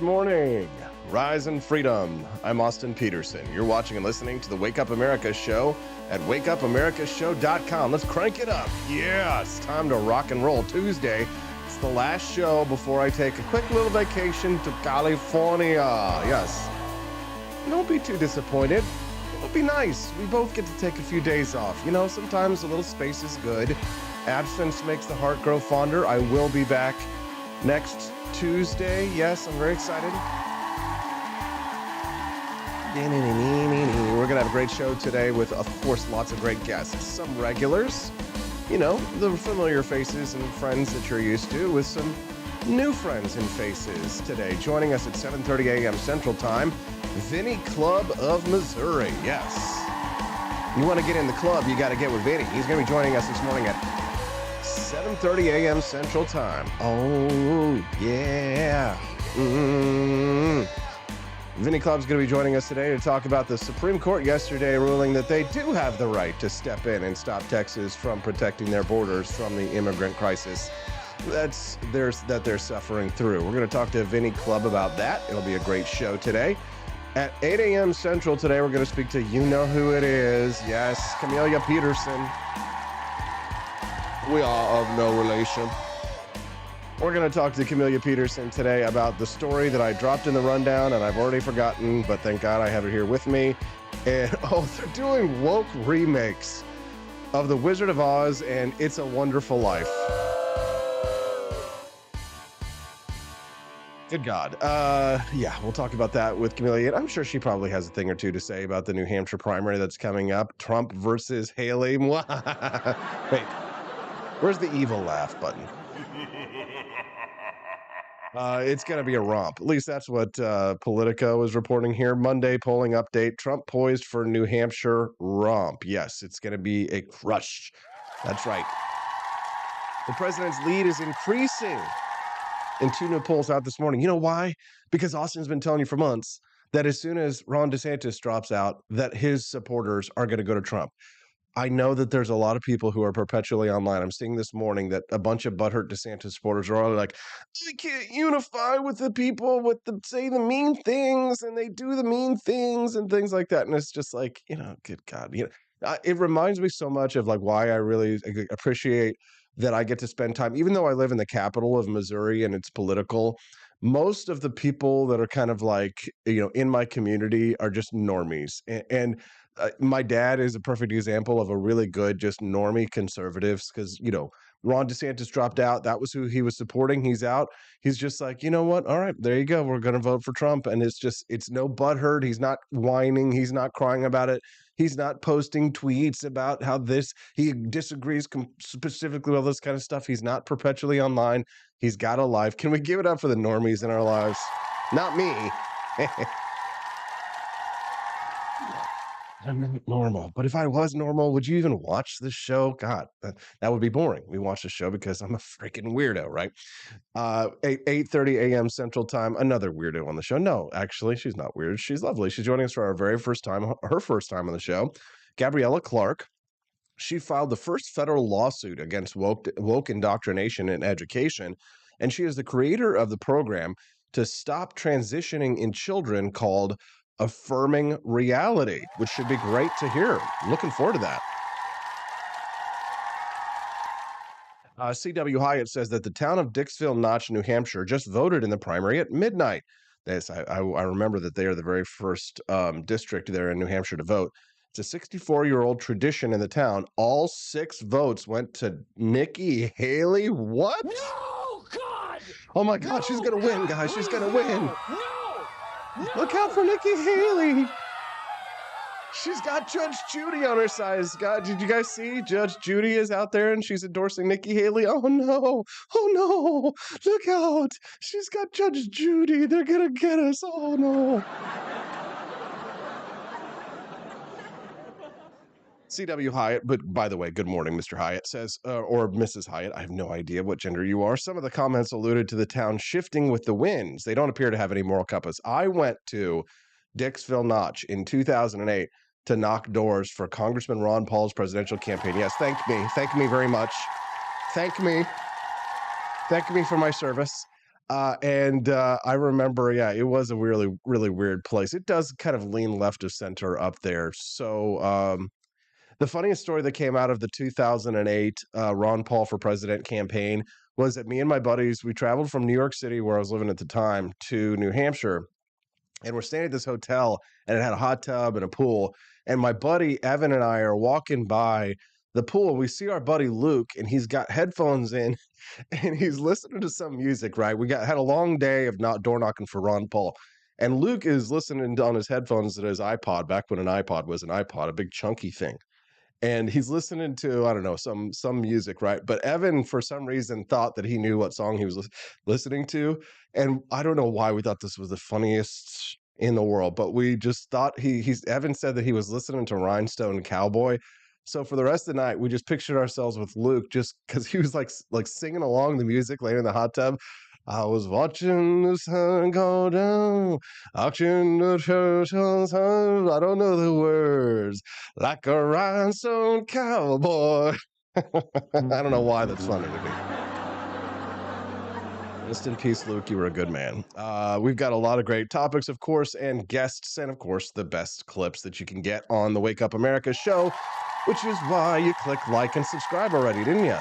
Good morning. Rise and freedom. I'm Austin Peterson. You're watching and listening to the Wake Up America show at wakeupamericashow.com. Let's crank it up. Yeah, it's time to rock and roll. Tuesday. It's the last show before I take a quick little vacation to California. Yes. Don't be too disappointed. It'll be nice. We both get to take a few days off. You know, sometimes a little space is good. Absence makes the heart grow fonder. I will be back next Tuesday. Yes, I'm very excited. We're going to have a great show today with, of course, lots of great guests. Some regulars, you know, the familiar faces and friends that you're used to, with some new friends and faces today. Joining us at 7:30 a.m. Central Time, Vinnie Clubb of Missouri. Yes. You want to get in the club, you got to get with Vinnie. He's going to be joining us this morning at 7:30 a.m. Central Time. Oh, yeah. Vinnie Clubb's going to be joining us today to talk about the Supreme Court yesterday ruling that they do have the right to step in and stop Texas from protecting their borders from the immigrant crisis that they're suffering through. We're going to talk to Vinnie Clubb about that. It'll be a great show today. At 8 a.m. Central today, we're going to speak to you know who it is. Yes, Camellia Peterson. We are of no relation. We're going to talk to Camellia Peterson today about the story that I dropped in the rundown and I've already forgotten, but thank God I have it here with me. And they're doing woke remakes of The Wizard of Oz and It's a Wonderful Life. Good God. Yeah, we'll talk about that with Camellia. I'm sure she probably has a thing or two to say about the New Hampshire primary that's coming up. Trump versus Haley. Wait, where's the evil laugh button? It's going to be a romp. At least that's what Politico is reporting here. Monday polling update. Trump poised for New Hampshire romp. Yes, it's going to be a crush. That's right. The president's lead is increasing in two new polls out this morning. You know why? Because Austin's been telling you for months that as soon as Ron DeSantis drops out, that his supporters are going to go to Trump. I know that there's a lot of people who are perpetually online. I'm seeing this morning that a bunch of butthurt DeSantis supporters are all like, I can't unify with the people with the say the mean things and they do the mean things and things like that. And it's just like, you know, good God, you know, it reminds me so much of like why I really appreciate that I get to spend time, even though I live in the capital of Missouri and it's political. Most of the people that are kind of like, you know, in my community are just normies. And my dad is a perfect example of a really good, just normie conservatives because, you know, Ron DeSantis dropped out. That was who he was supporting. He's out. He's just like, you know what? All right, there you go. We're going to vote for Trump. And it's no butthurt. He's not whining. He's not crying about it. He's not posting tweets about how he disagrees specifically with all this kind of stuff. He's not perpetually online. He's got a life. Can we give it up for the normies in our lives? Not me. I'm not normal. But if I was normal, would you even watch this show? God, that would be boring. We watch the show because I'm a freaking weirdo, right? 8:30 a.m. Central Time, another weirdo on the show. No, actually, she's not weird. She's lovely. She's joining us for our very first time, her first time on the show. Gabrielle Clark. She filed the first federal lawsuit against woke indoctrination in education, and she is the creator of the program to stop transitioning in children called Affirming Reality, which should be great to hear. Looking forward to that. C.W. Hyatt says that the town of Dixville Notch, New Hampshire, just voted in the primary at midnight. I remember that they are the very first district there in New Hampshire to vote. It's a 64-year-old tradition in the town. All 6 votes went to Nikki Haley. What? No, God! Oh, my God. She's going to win, guys. She's going to win. No! Look out for Nikki Haley. She's got Judge Judy on her side. God, did you guys see? Judge Judy is out there and she's endorsing Nikki Haley. Oh, no. Oh, no. Look out. She's got Judge Judy. They're going to get us. Oh, no. C.W. Hyatt, but by the way, good morning, Mr. Hyatt says, or Mrs. Hyatt, I have no idea what gender you are. Some of the comments alluded to the town shifting with the winds. They don't appear to have any moral compass. I went to Dixville Notch in 2008 to knock doors for Congressman Ron Paul's presidential campaign. Yes, thank me. Thank me very much. Thank me. Thank me for my service. And I remember, yeah, it was a really, really weird place. It does kind of lean left of center up there. So, the funniest story that came out of the 2008 Ron Paul for President campaign was that me and my buddies, we traveled from New York City, where I was living at the time, to New Hampshire, and we're staying at this hotel, and it had a hot tub and a pool. And my buddy Evan and I are walking by the pool. We see our buddy Luke, and he's got headphones in, and he's listening to some music. Right, we had a long day of not door knocking for Ron Paul, and Luke is listening on his headphones to his iPod, back when an iPod was an iPod, a big chunky thing, and he's listening to, I don't know, some music, right? But Evan, for some reason, thought that he knew what song he was listening to, and I don't know why we thought this was the funniest in the world, but we just thought he's Evan said that he was listening to Rhinestone Cowboy. So for the rest of the night, we just pictured ourselves with Luke, just because he was like singing along the music laying in the hot tub. I was watching the sun go down, auction the churchill's home. I don't know the words, like a rhinestone cowboy. I don't know why that's funny to me. Rest in peace, Luke. You were a good man. We've got a lot of great topics, of course, and guests, and of course, the best clips that you can get on the Wake Up America show, which is why you clicked like and subscribe already, didn't you?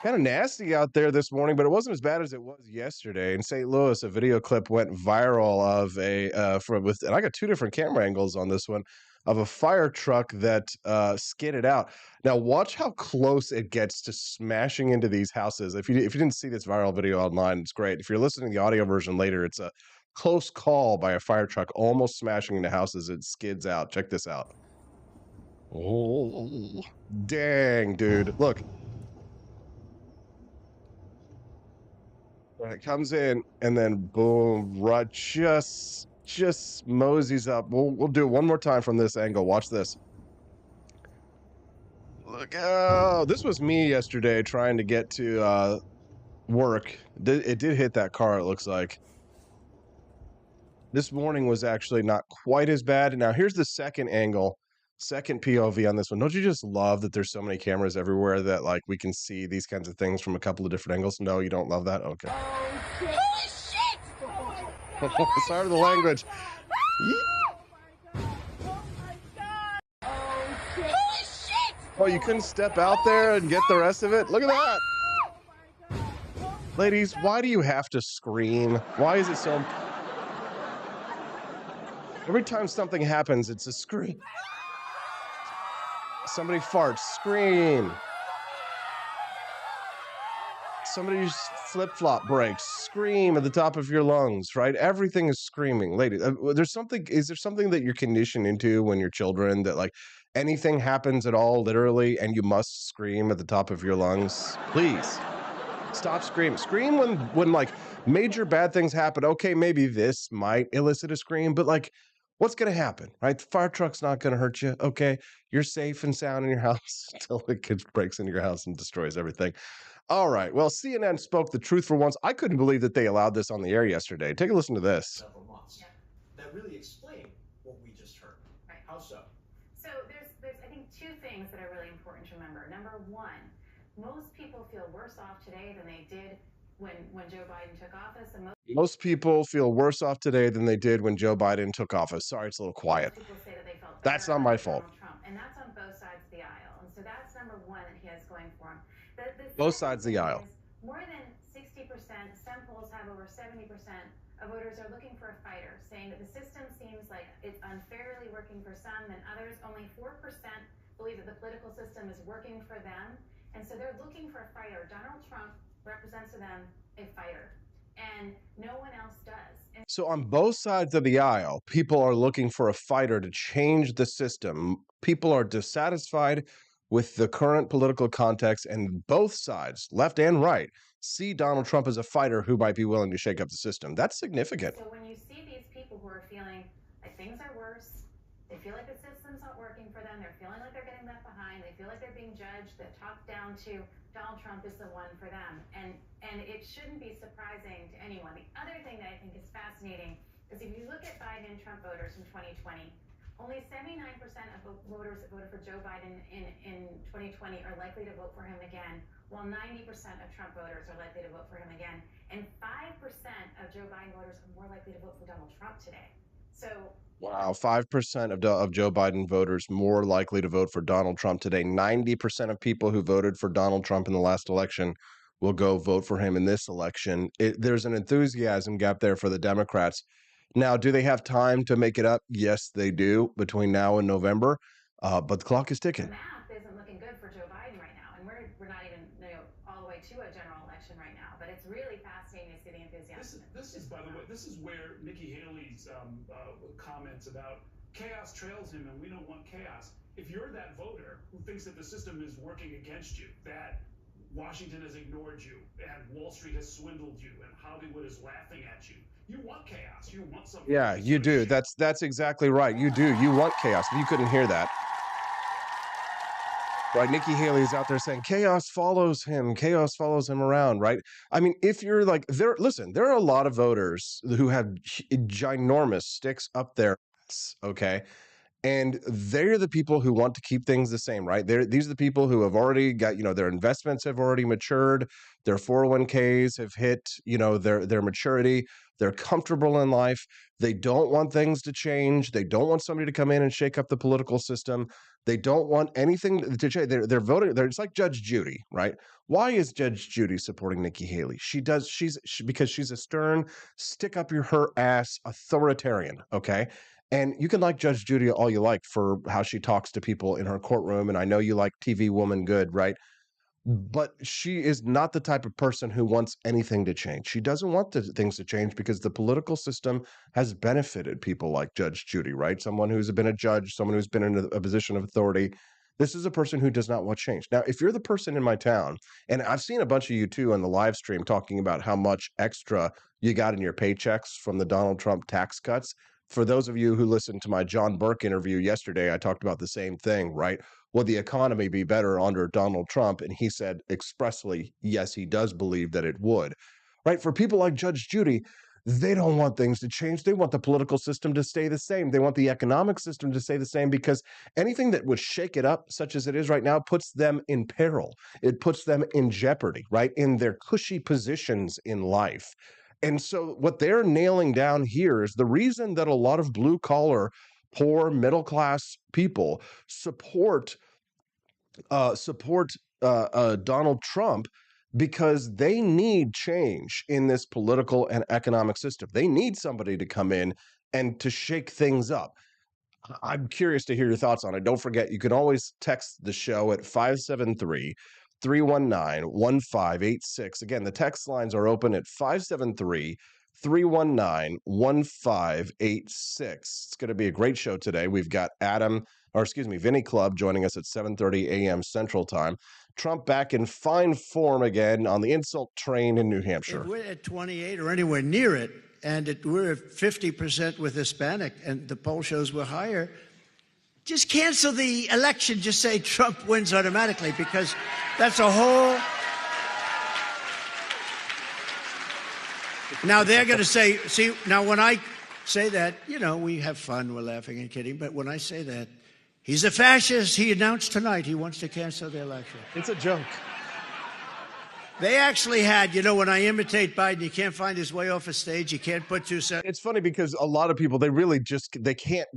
Kind of nasty out there this morning, but it wasn't as bad as it was yesterday. In St. Louis, a video clip went viral of and I got two different camera angles on this one, of a fire truck that skidded out. Now watch how close it gets to smashing into these houses. If you didn't see this viral video online, it's great. If you're listening to the audio version later, it's a close call by a fire truck almost smashing into houses. It skids out. Check this out. Oh, dang, dude. Look. It comes in and then boom, right, just moseys up. We'll do it one more time from this angle. Watch this. Look, oh, this was me yesterday trying to get to work. It did hit that car, it looks like. This morning was actually not quite as bad. Now here's the second angle, second POV on this one. Don't you just love that there's so many cameras everywhere that like we can see these kinds of things from a couple of different angles? No, you don't love that? Okay. Holy shit! Sorry for the language. Holy shit! Oh, you couldn't step out there and get the rest of it? Look at that. Ladies, why do you have to scream? Why is it so... Every time something happens, it's a scream. Somebody farts, scream. Somebody's flip-flop breaks, scream at the top of your lungs, right? Everything is screaming. Lady, is there something that you're conditioned into when you're children that like anything happens at all, literally, and you must scream at the top of your lungs? Please. Stop screaming. Scream when like major bad things happen. Okay, maybe this might elicit a scream, but like what's going to happen, right? The fire truck's not going to hurt you. Okay, you're safe and sound in your house until the kid breaks into your house and destroys everything. All right. Well, CNN spoke the truth for once. I couldn't believe that they allowed this on the air yesterday. Take a listen to this. Several months that really explain what we just heard. Right. How so? So there's I think two things that are really important to remember. Number one, most people feel worse off today than they did when Joe Biden took office, and most people feel worse off today than they did when Joe Biden took office. Sorry, it's a little quiet. People say that they felt That's not my fault. Donald Trump, and that's on both sides of the aisle. And so that's number one that he has going for him. Both sides of the aisle. More than 60%, some polls have over 70% of voters are looking for a fighter, saying that the system seems like it's unfairly working for some, and others, only 4% believe that the political system is working for them. And so they're looking for a fighter. Donald Trump represents to them a fighter, and no one else does. And so on both sides of the aisle, people are looking for a fighter to change the system. People are dissatisfied with the current political context, and both sides, left and right, see Donald Trump as a fighter who might be willing to shake up the system. That's significant. So when you see these people who are feeling like things are worse, they feel like the system's not working for them, they're feeling like they're getting left behind, they feel like they're being judged, that top down to Donald Trump is the one for them. And it shouldn't be surprising to anyone. The other thing that I think is fascinating is if you look at Biden and Trump voters from 2020, only 79% of voters that voted for Joe Biden in 2020 are likely to vote for him again, while 90% of Trump voters are likely to vote for him again. And 5% of Joe Biden voters are more likely to vote for Donald Trump today. So wow, 5% of Joe Biden voters more likely to vote for Donald Trump today. 90% of people who voted for Donald Trump in the last election will go vote for him in this election. There's an enthusiasm gap there for the Democrats. Now, do they have time to make it up? Yes, they do between now and November. But the clock is The ticking. math isn't looking good for Joe Biden right now, and we're not even all the way to a general election right now. But it's really fascinating to see the enthusiasm. This is by the way, this is where Nikki Haley's comments about chaos trails him, and we don't want chaos. If you're that voter who thinks that the system is working against you, that Washington has ignored you, and Wall Street has swindled you, and Hollywood is laughing at you, you want chaos. You want something. Yeah, you do. That's exactly right. You do. You want chaos. You couldn't hear that. Right, Nikki Haley is out there saying chaos follows him around, right? I mean, if you're like there are a lot of voters who have ginormous sticks up their ass, okay? And they're the people who want to keep things the same, right? These are the people who have already got, their investments have already matured, their 401ks have hit, their maturity, they're comfortable in life. They don't want things to change. They don't want somebody to come in and shake up the political system. They don't want anything to change. They're voting. It's like Judge Judy, right? Why is Judge Judy supporting Nikki Haley? Because she's a stern, stick up her ass authoritarian, okay? And you can like Judge Judy all you like for how she talks to people in her courtroom. And I know you like TV Woman Good, right? But she is not the type of person who wants anything to change. She doesn't want things to change because the political system has benefited people like Judge Judy, right? Someone who's been a judge, someone who's been in a position of authority. This is a person who does not want change. Now, if you're the person in my town, and I've seen a bunch of you too on the live stream talking about how much extra you got in your paychecks from the Donald Trump tax cuts. For those of you who listened to my John Burke interview yesterday, I talked about the same thing, right? Will the economy be better under Donald Trump? And he said expressly, yes, he does believe that it would, right? For people like Judge Judy, they don't want things to change. They want the political system to stay the same. They want the economic system to stay the same because anything that would shake it up, such as it is right now, puts them in peril. It puts them in jeopardy, right? In their cushy positions in life. And so what they're nailing down here is the reason that a lot of blue collar, poor, middle class people support Donald Trump because they need change in this political and economic system. They need somebody to come in and to shake things up. I'm curious to hear your thoughts on it. Don't forget, you can always text the show at 573-319-1586. Again, the text lines are open at 573-319-1586. It's going to be a great show today. We've got Vinnie Clubb joining us at 7:30 a.m. Central Time. Trump back in fine form again on the insult train in New Hampshire. If we're at 28 or anywhere near it, and we're at 50% with Hispanic, and the poll shows we're higher, just cancel the election. Just say Trump wins automatically, because that's a whole... Now they're going to say, see, now when I say that, we have fun, we're laughing and kidding, but when I say that, he's a fascist. He announced tonight he wants to cancel the election. It's a joke. They actually had, when I imitate Biden, you can't find his way off a stage. You can't put two sentences. It's funny because a lot of people, they really just, they can't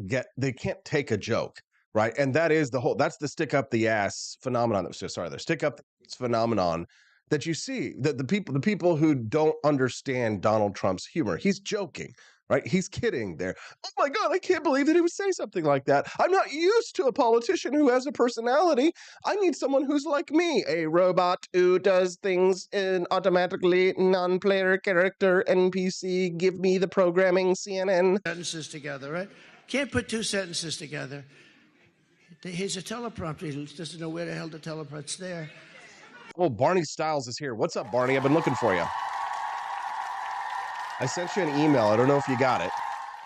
take a joke, right? And that's the stick up the ass phenomenon. The stick up the ass phenomenon that you see, that the people who don't understand Donald Trump's humor, he's joking, right? He's kidding there. Oh my God, I can't believe that he would say something like that. I'm not used to a politician who has a personality. I need someone who's like me, a robot who does things in automatically, non-player character, NPC, give me the programming, CNN. Sentences together, right? Can't put two sentences together. Here's a teleprompter. He doesn't know where the hell the teleprompter's there. Oh, Barney Styles is here. What's up, Barney? I've been looking for you. I sent you an email. I don't know if you got it,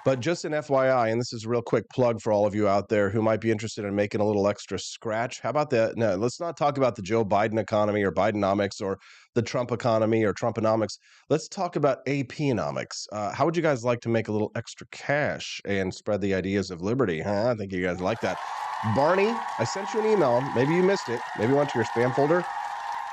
but just an FYI, and this is a real quick plug for all of you out there who might be interested in making a little extra scratch. How about that? No, let's not talk about the Joe Biden economy or Bidenomics or the Trump economy or Trumponomics. Let's talk about APnomics. How would you guys like to make a little extra cash and spread the ideas of liberty? Huh? I think you guys like that. Barney, I sent you an email. Maybe you missed it. Maybe it went to your spam folder.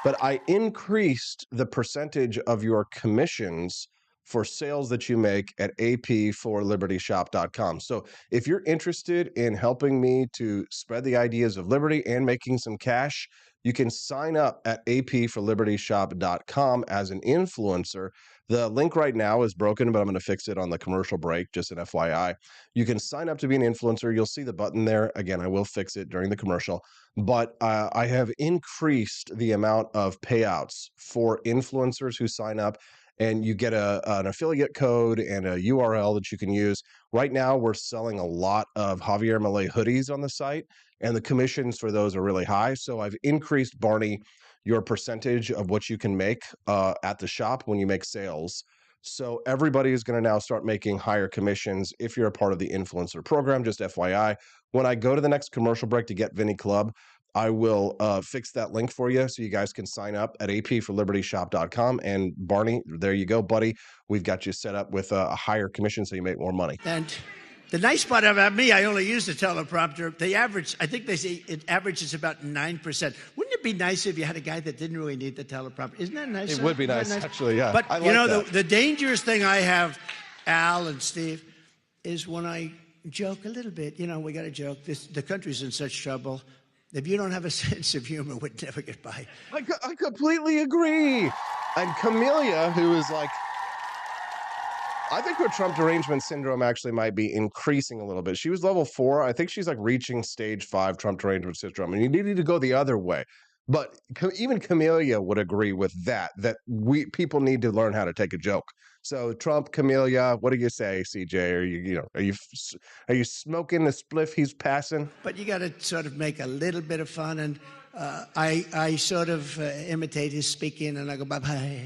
But I increased the percentage of your commissions for sales that you make at apforlibertyshop.com. So if you're interested in helping me to spread the ideas of liberty and making some cash, you can sign up at apforlibertyshop.com as an influencer. The link right now is broken, but I'm going to fix it on the commercial break, just an FYI. You can sign up to be an influencer. You'll see the button there. Again, I will fix it during the commercial. But I have increased the amount of payouts for influencers who sign up, and you get an affiliate code and a URL that you can use. Right now, we're selling a lot of Javier Milei hoodies on the site, and the commissions for those are really high. So I've increased, Barney, your percentage of what you can make at the shop when you make sales. So everybody is going to now start making higher commissions if you're a part of the influencer program, just FYI. When I go to the next commercial break to get Vinnie Clubb, I will fix that link for you so you guys can sign up at apforlibertyshop.com. And Barney, there you go, buddy. We've got you set up with a higher commission so you make more money. And the nice part about me, I only use the teleprompter. The average, I think they say it averages about 9%. Wouldn't it be nice if you had a guy that didn't really need the teleprompter? Isn't that nice? It would be nice, actually, yeah. But, I you know, like that. the dangerous thing I have, Al and Steve, is when I joke a little bit. You know, we got to joke. The country's in such trouble. If you don't have a sense of humor, we'd never get by. I completely agree. And Camellia, who is like, I think her Trump derangement syndrome actually might be increasing a little bit. She was level 4. I think she's like reaching stage 5 Trump derangement syndrome. And you need to go the other way. But even Camellia would agree with that people need to learn how to take a joke. So Trump, Camellia, what do you say, CJ? Are you smoking the spliff he's passing? But you got to sort of make a little bit of fun, and I sort of imitate his speaking, and I go bye.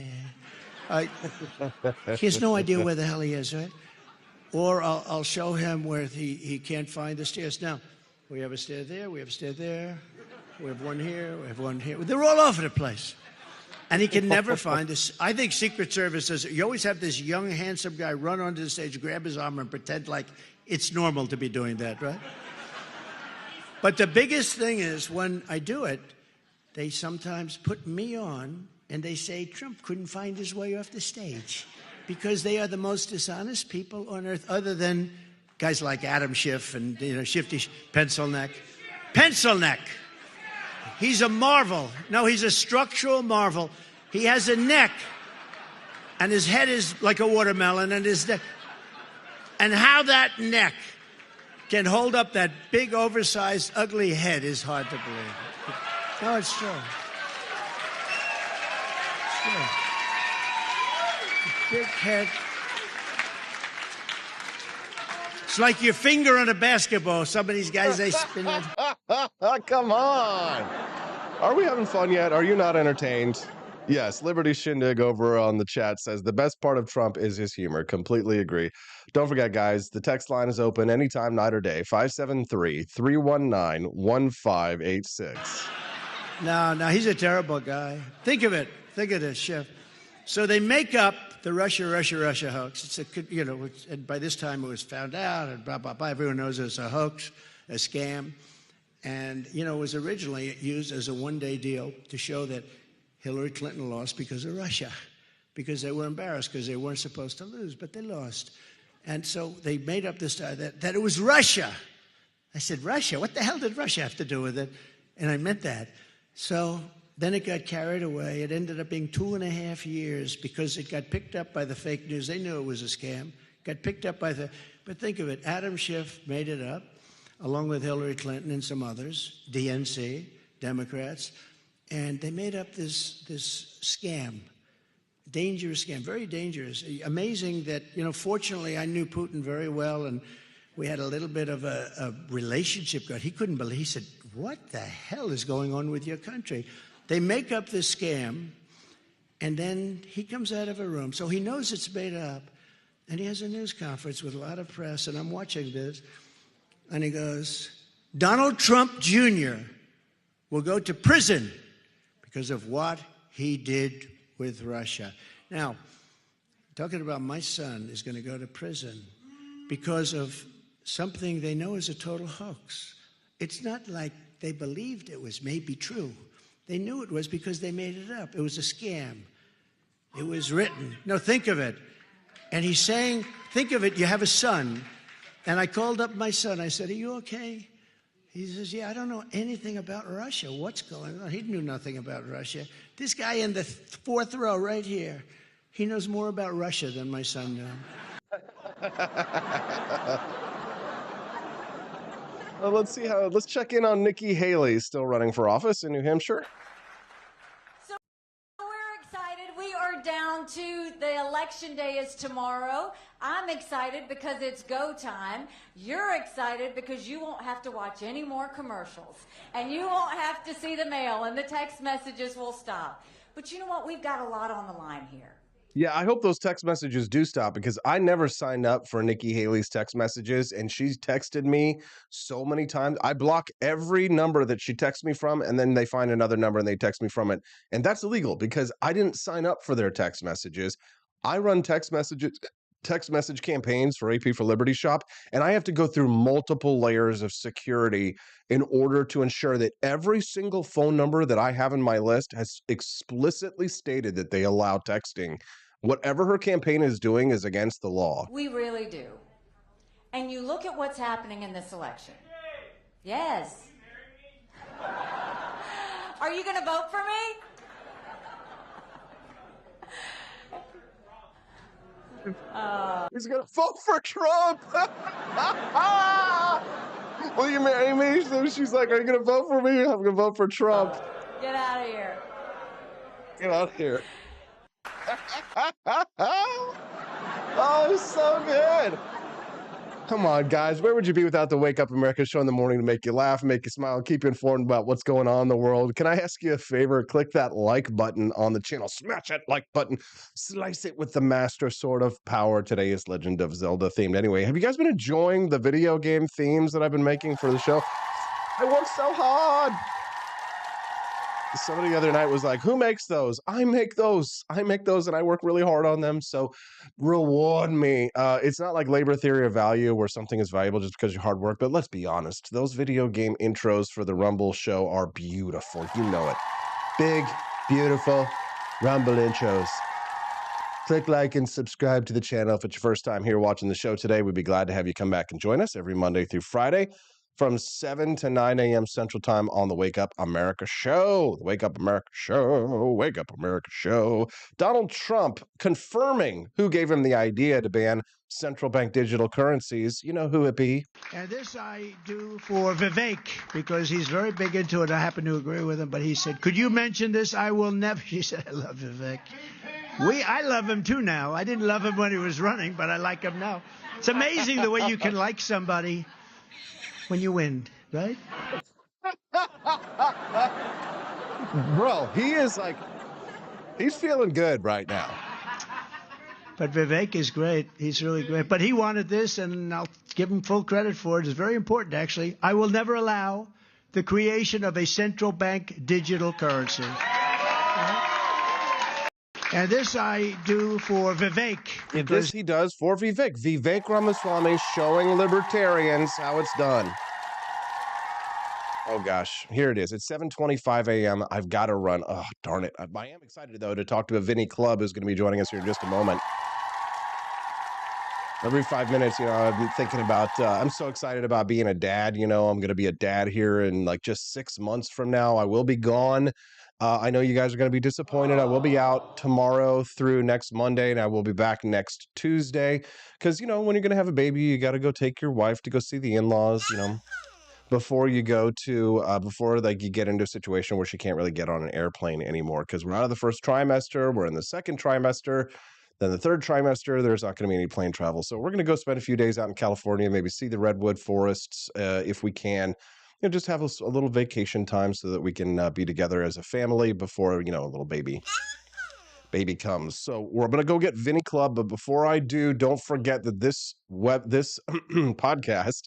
He has no idea where the hell he is, right? Or I'll show him where he can't find the stairs. Now, we have a stair there, we have a stair there, we have one here, we have one here. They're all over the place. And he can never find this. I think Secret Service says you always have this young, handsome guy run onto the stage, grab his arm, and pretend like it's normal to be doing that, right? But the biggest thing is when I do it, they sometimes put me on, and they say Trump couldn't find his way off the stage because they are the most dishonest people on earth, other than guys like Adam Schiff and Shifty Pencil Neck. Pencil Neck. He's a marvel. No, he's a structural marvel. He has a neck, and his head is like a watermelon, and his neck. And how that neck can hold up that big, oversized, ugly head is hard to believe. No, it's true. It's true. Big head. It's like your finger on a basketball. Some of these guys, they spin it. Come on. Are we having fun yet? Are you not entertained? Yes, Liberty Shindig over on the chat says the best part of Trump is his humor. Completely agree. Don't forget, guys, the text line is open anytime, night or day. 573-319-1586. No, he's a terrible guy. Think of it. Think of this, Chef. So they make up the Russia hoax. It's and by this time it was found out, and blah, blah, blah. Everyone knows it's a hoax, a scam. And, it was originally used as a one-day deal to show that Hillary Clinton lost because of Russia, because they were embarrassed, because they weren't supposed to lose, but they lost. And so they made up this that it was Russia. I said, Russia? What the hell did Russia have to do with it? And I meant that. So then it got carried away. It ended up being 2.5 years because it got picked up by the fake news. They knew it was a scam. Got picked up by but think of it. Adam Schiff made it up, along with Hillary Clinton and some others, DNC, Democrats, and they made up this scam. Dangerous scam, very dangerous. Amazing that, fortunately I knew Putin very well, and we had a little bit of a relationship going. He couldn't believe, he said, what the hell is going on with your country? They make up this scam, and then he comes out of a room. So he knows it's made up, and he has a news conference with a lot of press, and I'm watching this, and he goes, Donald Trump Jr. will go to prison because of what he did with Russia. Now, talking about my son is going to go to prison because of something they know is a total hoax. It's not like they believed it was maybe true. They knew it was because they made it up. It was a scam. It was written. No, think of it. And he's saying, think of it, you have a son. And I called up my son. I said, are you okay? He says, yeah, I don't know anything about Russia. What's going on? He knew nothing about Russia. This guy in the fourth row right here, he knows more about Russia than my son knew. Well, let's check in on Nikki Haley, still running for office in New Hampshire. So we're excited. We are down to the election day is tomorrow. I'm excited because it's go time. You're excited because you won't have to watch any more commercials. And you won't have to see the mail and the text messages will stop. But you know what? We've got a lot on the line here. Yeah, I hope those text messages do stop because I never signed up for Nikki Haley's text messages, and she's texted me so many times. I block every number that she texts me from, and then they find another number and they text me from it. And that's illegal because I didn't sign up for their text messages. I run text message campaigns for AP for Liberty Shop, and I have to go through multiple layers of security in order to ensure that every single phone number that I have in my list has explicitly stated that they allow texting. Whatever her campaign is doing is against the law. We really do. And you look at what's happening in this election. Yes. Are you going to vote for me? He's gonna vote for Trump. Will you marry me? So she's like, "Are you gonna vote for me? I'm gonna vote for Trump." Get out of here. Get out of here. Oh, it's so good. Come on, guys. Where would you be without the Wake Up America show in the morning to make you laugh, make you smile, keep you informed about what's going on in the world? Can I ask you a favor? Click that like button on the channel. Smash that like button. Slice it with the master sword of power. Today is Legend of Zelda themed. Anyway, have you guys been enjoying the video game themes that I've been making for the show? I worked so hard. Somebody the other night was like, who makes those? I make those, and I work really hard on them. So reward me. It's not like labor theory of value where something is valuable just because you hard work. But let's be honest. Those video game intros for the Rumble show are beautiful. You know it. Big, beautiful Rumble intros. Click like and subscribe to the channel if it's your first time here watching the show today. We'd be glad to have you come back and join us every Monday through Friday from 7 to 9 a.m. Central Time on the Wake Up America show. The Wake Up America show. Wake Up America show. Donald Trump confirming who gave him the idea to ban central bank digital currencies. You know who it be. And this I do for Vivek because he's very big into it. I happen to agree with him, but he said, could you mention this? I will never. She said, I love Vivek. I love him too now. I didn't love him when he was running, but I like him now. It's amazing the way you can like somebody when you win, right? Bro, he's feeling good right now. But Vivek is great. He's really great. But he wanted this, and I'll give him full credit for it. It's very important, actually. I will never allow the creation of a central bank digital currency. And this I do for Vivek. This he does for Vivek. Vivek Ramaswamy showing libertarians how it's done. Oh, gosh. Here it is. It's 7:25 a.m. I've got to run. Oh, darn it. I am excited, though, to talk to a Vinnie Clubb who's going to be joining us here in just a moment. Every 5 minutes, I'm thinking about, I'm so excited about being a dad. I'm going to be a dad here in like just 6 months from now. I will be gone. I know you guys are going to be disappointed. I will be out tomorrow through next Monday, and I will be back next Tuesday. Because, when you're going to have a baby, you got to go take your wife to go see the in-laws, before you go to, before you get into a situation where she can't really get on an airplane anymore. Because we're out of the first trimester. We're in the second trimester. Then the third trimester, there's not going to be any plane travel. So we're going to go spend a few days out in California, maybe see the redwood forests if we can. Just have a little vacation time so that we can be together as a family before, a little baby comes. So we're going to go get Vinnie Clubb. But before I do, don't forget that this podcast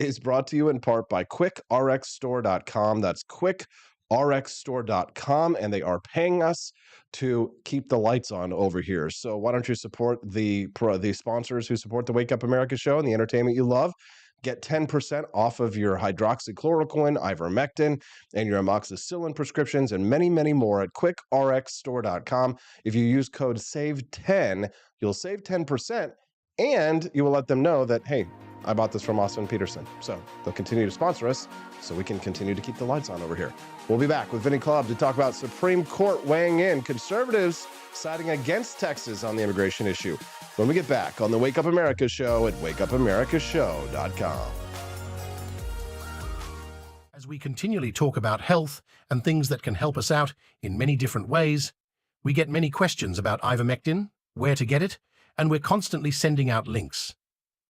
is brought to you in part by quickrxstore.com. That's quickrxstore.com. And they are paying us to keep the lights on over here. So why don't you support the sponsors who support the Wake Up America show and the entertainment you love Get 10% off of your hydroxychloroquine, ivermectin, and your amoxicillin prescriptions, and many, many more at quickrxstore.com. If you use code SAVE10, you'll save 10%, and you will let them know that, hey, I bought this from Austin Peterson. So they'll continue to sponsor us so we can continue to keep the lights on over here. We'll be back with Vinnie Clubb to talk about Supreme Court weighing in, conservatives siding against Texas on the immigration issue, when we get back on the Wake Up America show at wakeupAmericaShow.com. As we continually talk about health and things that can help us out in many different ways, we get many questions about ivermectin, where to get it, and we're constantly sending out links.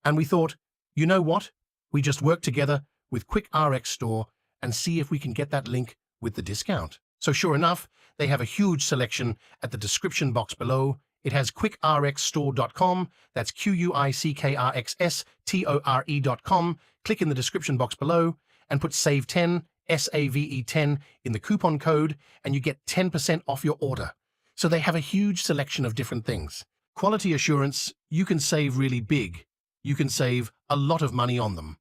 And we thought, you know what? We just work together with Quick RX Store and see if we can get that link with the discount. So sure enough, they have a huge selection at the description box below. It has quickrxstore.com. That's quickrxstore.com. Click in the description box below and put SAVE10, SAVE10 in the coupon code, and you get 10% off your order. So they have a huge selection of different things. Quality assurance, you can save really big. You can save a lot of money on them.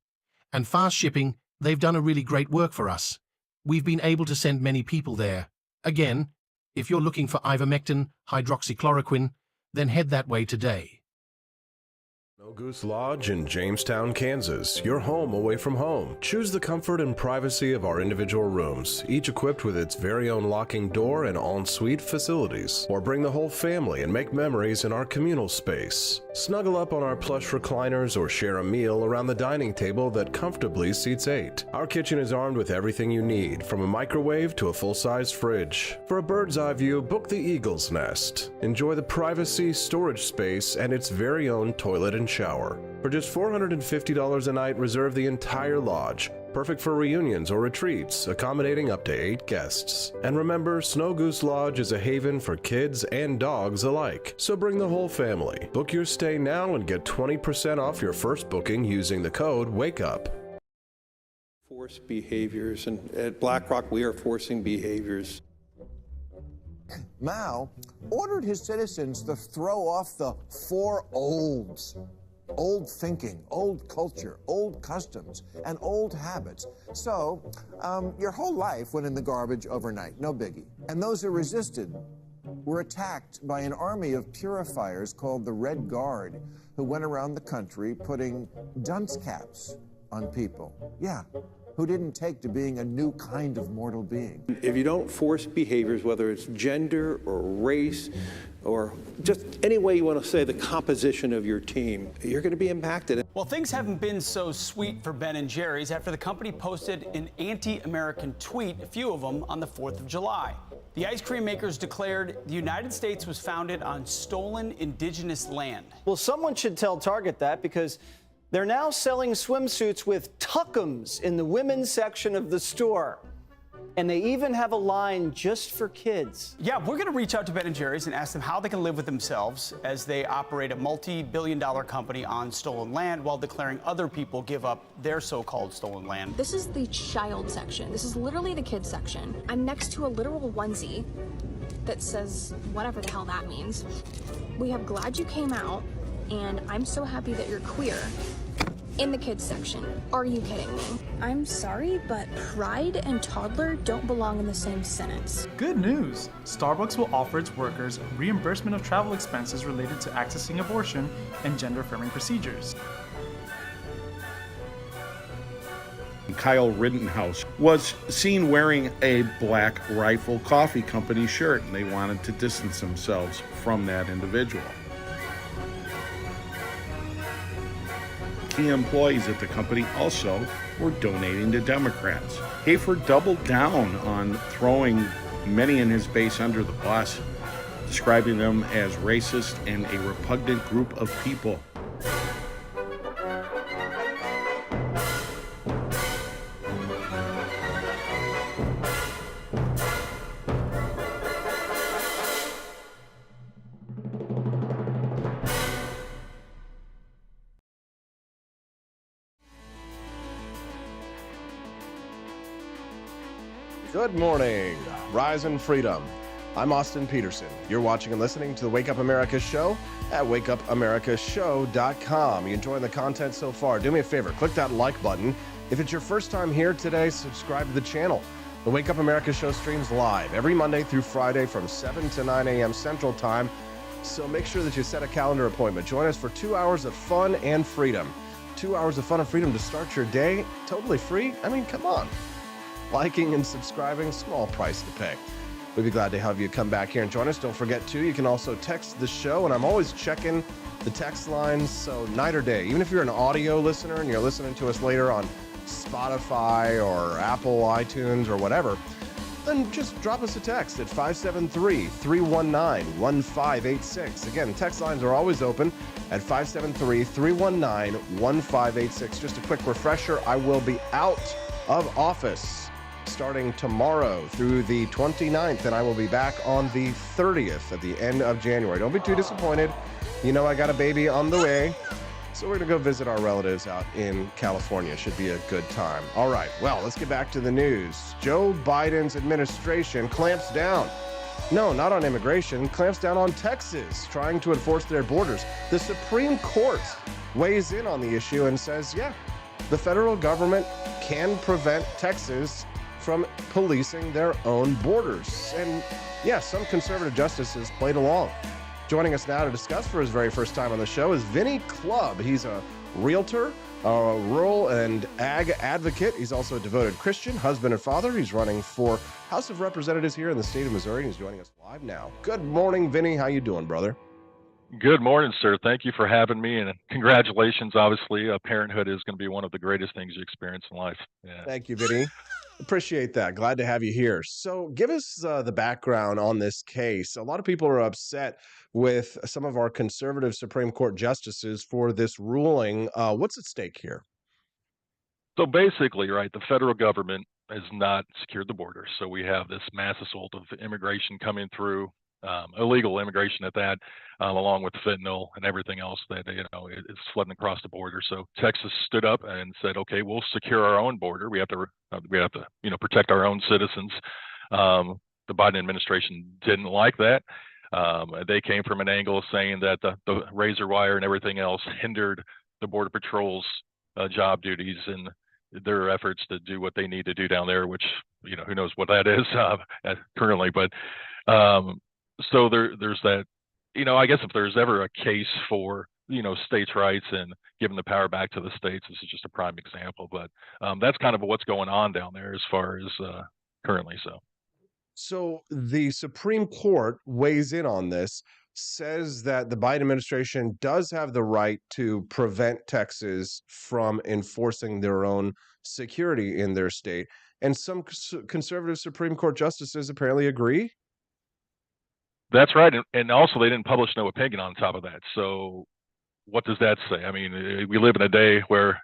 And fast shipping, they've done a really great work for us. We've been able to send many people there. Again, if you're looking for ivermectin, hydroxychloroquine, then head that way today. Snow Goose Lodge in Jamestown, Kansas, your home away from home. Choose the comfort and privacy of our individual rooms, each equipped with its very own locking door and en-suite facilities. Or bring the whole family and make memories in our communal space. Snuggle up on our plush recliners or share a meal around the dining table that comfortably seats 8. Our kitchen is armed with everything you need, from a microwave to a full-size fridge. For a bird's eye view, book the Eagle's Nest. Enjoy the privacy, storage space, and its very own toilet and shower. For just $450 a night, reserve the entire lodge. Perfect for reunions or retreats, accommodating up to 8 guests. And remember, Snow Goose Lodge is a haven for kids and dogs alike. So bring the whole family. Book your stay now and get 20% off your first booking using the code WAKEUP. Force behaviors, and at BlackRock we are forcing behaviors. Mao ordered his citizens to throw off the 4 olds. Old thinking, old culture, old customs, and old habits. So, your whole life went in the garbage overnight, no biggie. And those who resisted were attacked by an army of purifiers called the Red Guard, who went around the country putting dunce caps on people. Yeah, who didn't take to being a new kind of mortal being. If you don't force behaviors, whether it's gender or race or just any way you want to say the composition of your team, you're going to be impacted. Well, things haven't been so sweet for Ben & Jerry's after the company posted an anti-American tweet, a few of them, on the 4th of July. The ice cream makers declared the United States was founded on stolen indigenous land. Well, someone should tell Target that, because they're now selling swimsuits with tuckums in the women's section of the store. And they even have a line just for kids. Yeah, we're going to reach out to Ben & Jerry's and ask them how they can live with themselves as they operate a multi-billion-dollar company on stolen land while declaring other people give up their so-called stolen land. This is the child section. This is literally the kids section. I'm next to a literal onesie that says whatever the hell that means. We have "Glad you came out" and "I'm so happy that you're queer" in the kids section. Are you kidding me? I'm sorry, but pride and toddler don't belong in the same sentence. Good news! Starbucks will offer its workers reimbursement of travel expenses related to accessing abortion and gender-affirming procedures. Kyle Rittenhouse was seen wearing a Black Rifle Coffee Company shirt, and they wanted to distance themselves from that individual. Key employees at the company also were donating to Democrats. Hafer doubled down on throwing many in his base under the bus, describing them as racist and a repugnant group of people. Good morning. Rise in freedom. I'm Austin Peterson. You're watching and listening to the Wake Up America show at wakeupAmericaShow.com. You enjoying the content so far? Do me a favor, click that like button. If it's your first time here today, subscribe to the channel. The Wake Up America show streams live every Monday through Friday from 7 to 9 a.m. Central Time. So make sure that you set a calendar appointment. Join us for 2 hours of fun and freedom. 2 hours of fun and freedom to start your day, totally free. I mean, come on. Liking and subscribing, small price to pay. We'd be glad to have you come back here and join us. Don't forget, too, you can also text the show, and I'm always checking the text lines, so night or day. Even if you're an audio listener and you're listening to us later on Spotify or Apple iTunes or whatever, then just drop us a text at 573-319-1586. Again, text lines are always open at 573-319-1586. Just a quick refresher, I will be out of office starting tomorrow through the 29th, and I will be back on the 30th at the end of January. Don't be too disappointed. You know I got a baby on the way, so we're going to go visit our relatives out in California. Should be a good time. All right, well, let's get back to the news. Joe Biden's administration clamps down. No, not on immigration, clamps down on Texas, trying to enforce their borders. The Supreme Court weighs in on the issue and says, yeah, the federal government can prevent Texas from policing their own borders. And yes, some conservative justices played along. Joining us now to discuss for his very first time on the show is Vinnie Clubb. He's a realtor, a rural and ag advocate. He's also a devoted Christian, husband and father. He's running for House of Representatives here in the state of Missouri. He's joining us live now. Good morning, Vinnie. How you doing, brother? Good morning, sir. Thank you for having me, and congratulations. Obviously, parenthood is going to be one of the greatest things you experience in life. Yeah. Thank you, Vinnie. Appreciate that. Glad to have you here. So give us the background on this case. A lot of people are upset with some of our conservative Supreme Court justices for this ruling. What's at stake here? So basically, right, the federal government has not secured the border. So we have this mass assault of immigration coming through, illegal immigration at that, along with fentanyl and everything else that, is flooding across the border. So Texas stood up and said, okay, we'll secure our own border. We have to, protect our own citizens. The Biden administration didn't like that. They came from an angle saying that the razor wire and everything else hindered the Border Patrol's job duties and their efforts to do what they need to do down there, which, who knows what that is currently. But so there's that, I guess if there's ever a case for, states' rights and giving the power back to the states, this is just a prime example. But that's kind of what's going on down there as far as currently. So the Supreme Court weighs in on this, says that the Biden administration does have the right to prevent Texas from enforcing their own security in their state. And some conservative Supreme Court justices apparently agree. That's right. And also they didn't publish no opinion on top of that. So what does that say? I mean, we live in a day where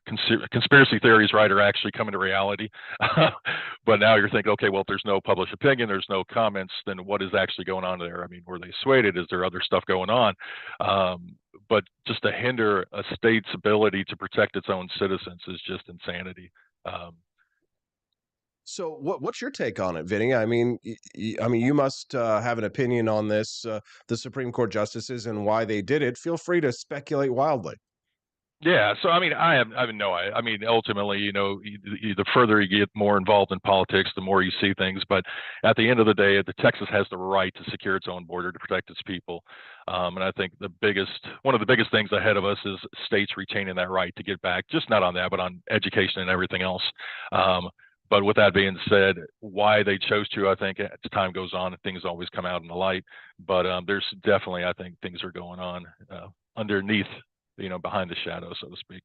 conspiracy theories, right, are actually coming to reality. But now you're thinking, okay, well, if there's no published opinion, there's no comments, then what is actually going on there? I mean, were they swayed? Is there other stuff going on? But just to hinder a state's ability to protect its own citizens is just insanity. So what's your take on it, Vinnie? I mean, you must have an opinion on this, the Supreme Court justices and why they did it. Feel free to speculate wildly. Yeah, so I mean, I have no idea. I mean, ultimately, the further you get more involved in politics, the more you see things. But at the end of the day, Texas has the right to secure its own border to protect its people. And I think one of the biggest things ahead of us is states retaining that right to get back, just not on that, but on education and everything else. But with that being said, why they chose to, I think as time goes on, things always come out in the light. But there's definitely, I think, things are going on underneath, behind the shadow, so to speak.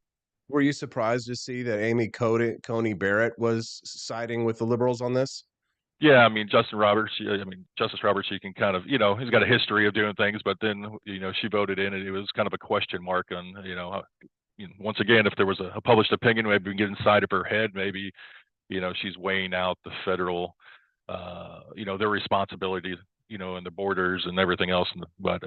Were you surprised to see that Amy Coney Barrett was siding with the liberals on this? Yeah, I mean, Justice Roberts, you can kind of, he's got a history of doing things, but then, she voted in and it was kind of a question mark on, once again, if there was a published opinion, maybe we can get inside of her head, maybe, she's weighing out the federal, their responsibility, and the borders and everything else. But,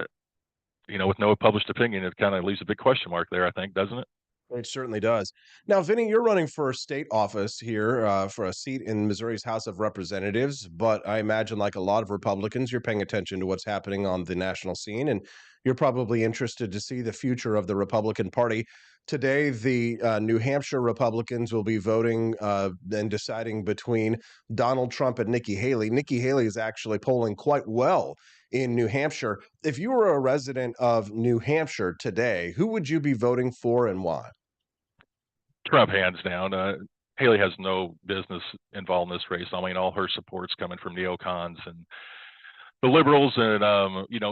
with no published opinion, it kind of leaves a big question mark there, I think, doesn't it? It certainly does. Now, Vinny, you're running for state office here for a seat in Missouri's House of Representatives, but I imagine, like a lot of Republicans, you're paying attention to what's happening on the national scene, and you're probably interested to see the future of the Republican Party. Today, the New Hampshire Republicans will be voting and deciding between Donald Trump and Nikki Haley. Nikki Haley is actually polling quite well in New Hampshire. If you were a resident of New Hampshire today, who would you be voting for and why? Trump, hands down. Haley has no business involved in this race. I mean, all her support's coming from neocons and the liberals, and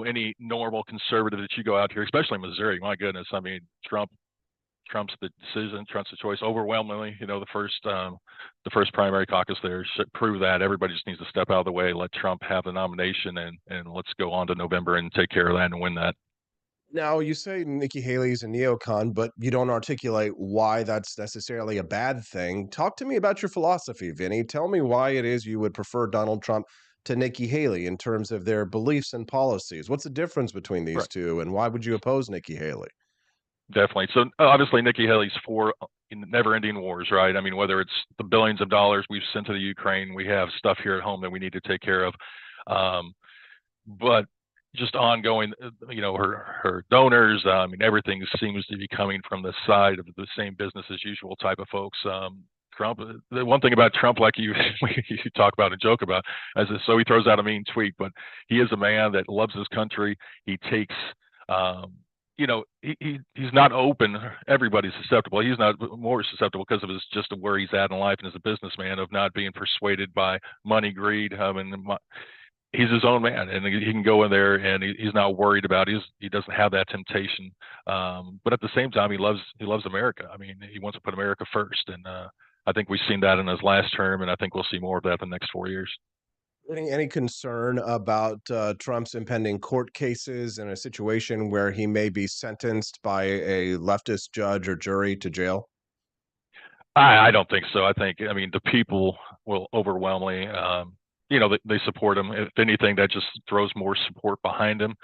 any normal conservative that you go out here, especially in Missouri. My goodness, I mean, Trump's the decision, Trump's the choice overwhelmingly. The first primary caucus there should prove that. Everybody just needs to step out of the way, let Trump have the nomination, and let's go on to November and take care of that and win that. Now, you say Nikki Haley's a neocon, but you don't articulate why that's necessarily a bad thing. Talk to me about your philosophy, Vinny. Tell me why it is you would prefer Donald Trump to Nikki Haley in terms of their beliefs and policies. What's the difference between these Right. two, and why would you oppose Nikki Haley? Definitely. So obviously Nikki Haley's for never-ending wars, right? I mean, whether it's the billions of dollars we've sent to the Ukraine, we have stuff here at home that we need to take care of. But just ongoing, her donors, I mean, everything seems to be coming from the side of the same business as usual type of folks. Trump, the one thing about Trump, like you talk about and joke about, so he throws out a mean tweet, but he is a man that loves his country. He takes, he's not open. Everybody's susceptible. He's not more susceptible because of just where he's at in life and as a businessman, of not being persuaded by money, greed. He's his own man, and he can go in there, and he's not worried about it. He doesn't have that temptation. But at the same time, he loves America. I mean, he wants to put America first, and I think we've seen that in his last term, and I think we'll see more of that in the next 4 years. Any concern about Trump's impending court cases in a situation where he may be sentenced by a leftist judge or jury to jail? I don't think so. I mean, the people will overwhelmingly, they support him. If anything, that just throws more support behind him.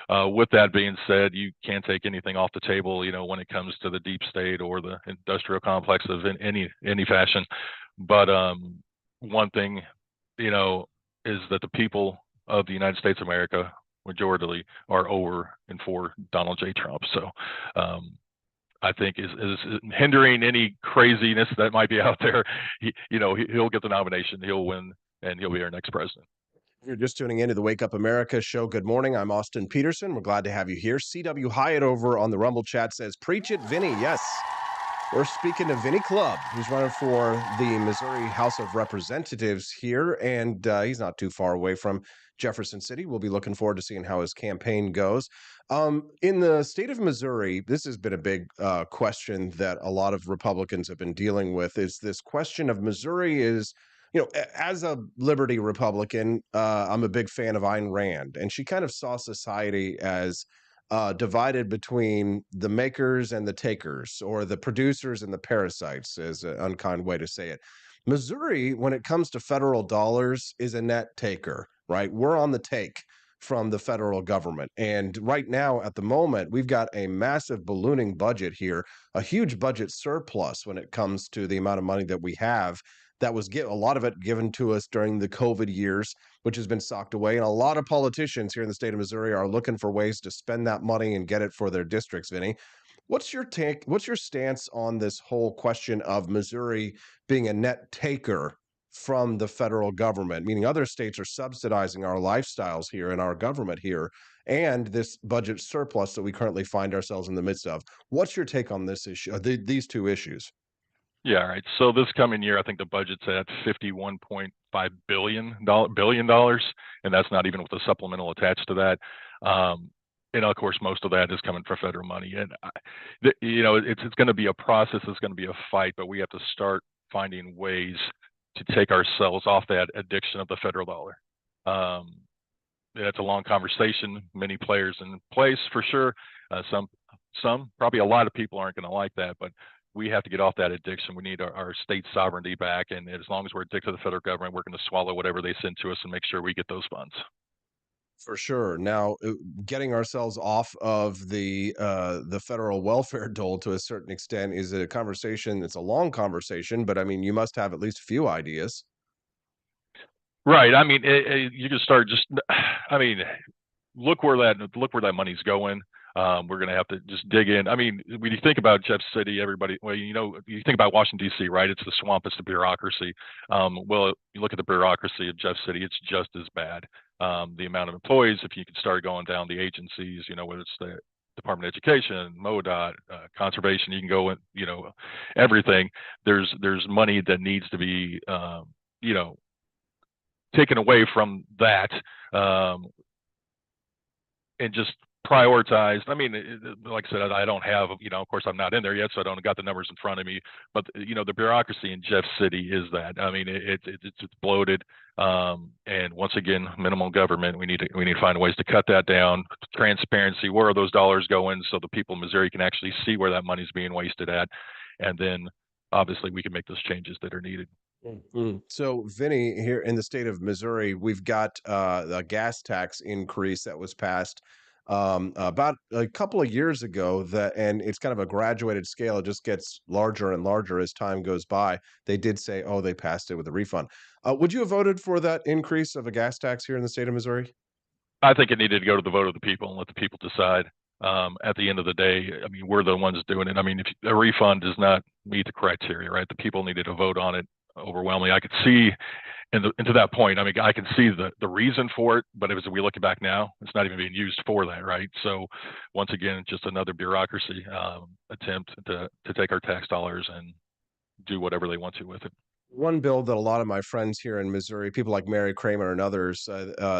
With that being said, you can't take anything off the table, when it comes to the deep state or the industrial complex of any fashion. But one thing, is that the people of the United States of America majority are over and for Donald J. Trump. So I think is hindering any craziness that might be out there. He'll get the nomination, he'll win, and he'll be our next president. If you're just tuning into the Wake Up America show, good morning. I'm Austin Peterson. We're glad to have you here. C.W. Hyatt over on the Rumble chat says, preach it, Vinny. Yes. We're speaking to Vinnie Clubb, who's running for the Missouri House of Representatives here, and he's not too far away from Jefferson City. We'll be looking forward to seeing how his campaign goes. In the state of Missouri, this has been a big question that a lot of Republicans have been dealing with, is this question of Missouri is, as a Liberty Republican, I'm a big fan of Ayn Rand, and she kind of saw society as divided between the makers and the takers, or the producers and the parasites, is an unkind way to say it. Missouri, when it comes to federal dollars, is a net taker, right? We're on the take from the federal government. And right now, at the moment, we've got a massive ballooning budget here, a huge budget surplus when it comes to the amount of money that we have. That was a lot of it given to us during the COVID years, which has been socked away. And a lot of politicians here in the state of Missouri are looking for ways to spend that money and get it for their districts, Vinny. What's your take? What's your stance on this whole question of Missouri being a net taker from the federal government, meaning other states are subsidizing our lifestyles here and our government here, and this budget surplus that we currently find ourselves in the midst of? What's your take on this issue, these two issues? Yeah, right. So this coming year, I think the budget's at $51.5 billion, and that's not even with the supplemental attached to that. And of course, most of that is coming from federal money. And it's going to be a process. It's going to be a fight, but we have to start finding ways to take ourselves off that addiction of the federal dollar. It's a long conversation. Many players in place for sure. Some, probably a lot of people aren't going to like that, but we have to get off that addiction. We need our state sovereignty back. And as long as we're addicted to the federal government, we're going to swallow whatever they send to us and make sure we get those funds. For sure. Now, getting ourselves off of the federal welfare dole to a certain extent is a conversation. It's a long conversation, but I mean, you must have at least a few ideas. Right. I mean, you can start just. I mean, look where that money's going. We're going to have to just dig in. I mean, when you think about Jeff City, everybody, well, you know, you think about Washington, D.C., right? It's the swamp, it's the bureaucracy. Well, you look at the bureaucracy of Jeff City, it's just as bad. The amount of employees, if you could start going down the agencies, you know, whether it's the Department of Education, MoDOT, conservation, you can go, you know, everything. There's money that needs to be, you know, taken away from that. And just prioritized. I mean, like I said, I don't have, you know, of course I'm not in there yet, so I don't got the numbers in front of me, but you know, the bureaucracy in Jeff City is that. I mean, it's bloated. And once again, minimal government, we need to find ways to cut that down. Transparency, where are those dollars going, so the people in Missouri can actually see where that money's being wasted at. And then obviously we can make those changes that are needed. So, Vinny, here in the state of Missouri, we've got a gas tax increase that was passed about a couple of years ago. And it's kind of a graduated scale. It just gets larger and larger as time goes by. They did say, oh, they passed it with a refund. Would you have voted for that increase of a gas tax here in the state of Missouri? I think it needed to go to the vote of the people and let the people decide. At the end of the day, I mean, we're the ones doing it. I mean, if a refund does not meet the criteria, right, the people needed to vote on it overwhelmingly. I could see into that point. I mean, I can see the reason for it, but as we look back now, it's not even being used for that, right? So once again, just another bureaucracy attempt to take our tax dollars and do whatever they want to with it. One bill that a lot of my friends here in Missouri, people like Mary Kramer and others,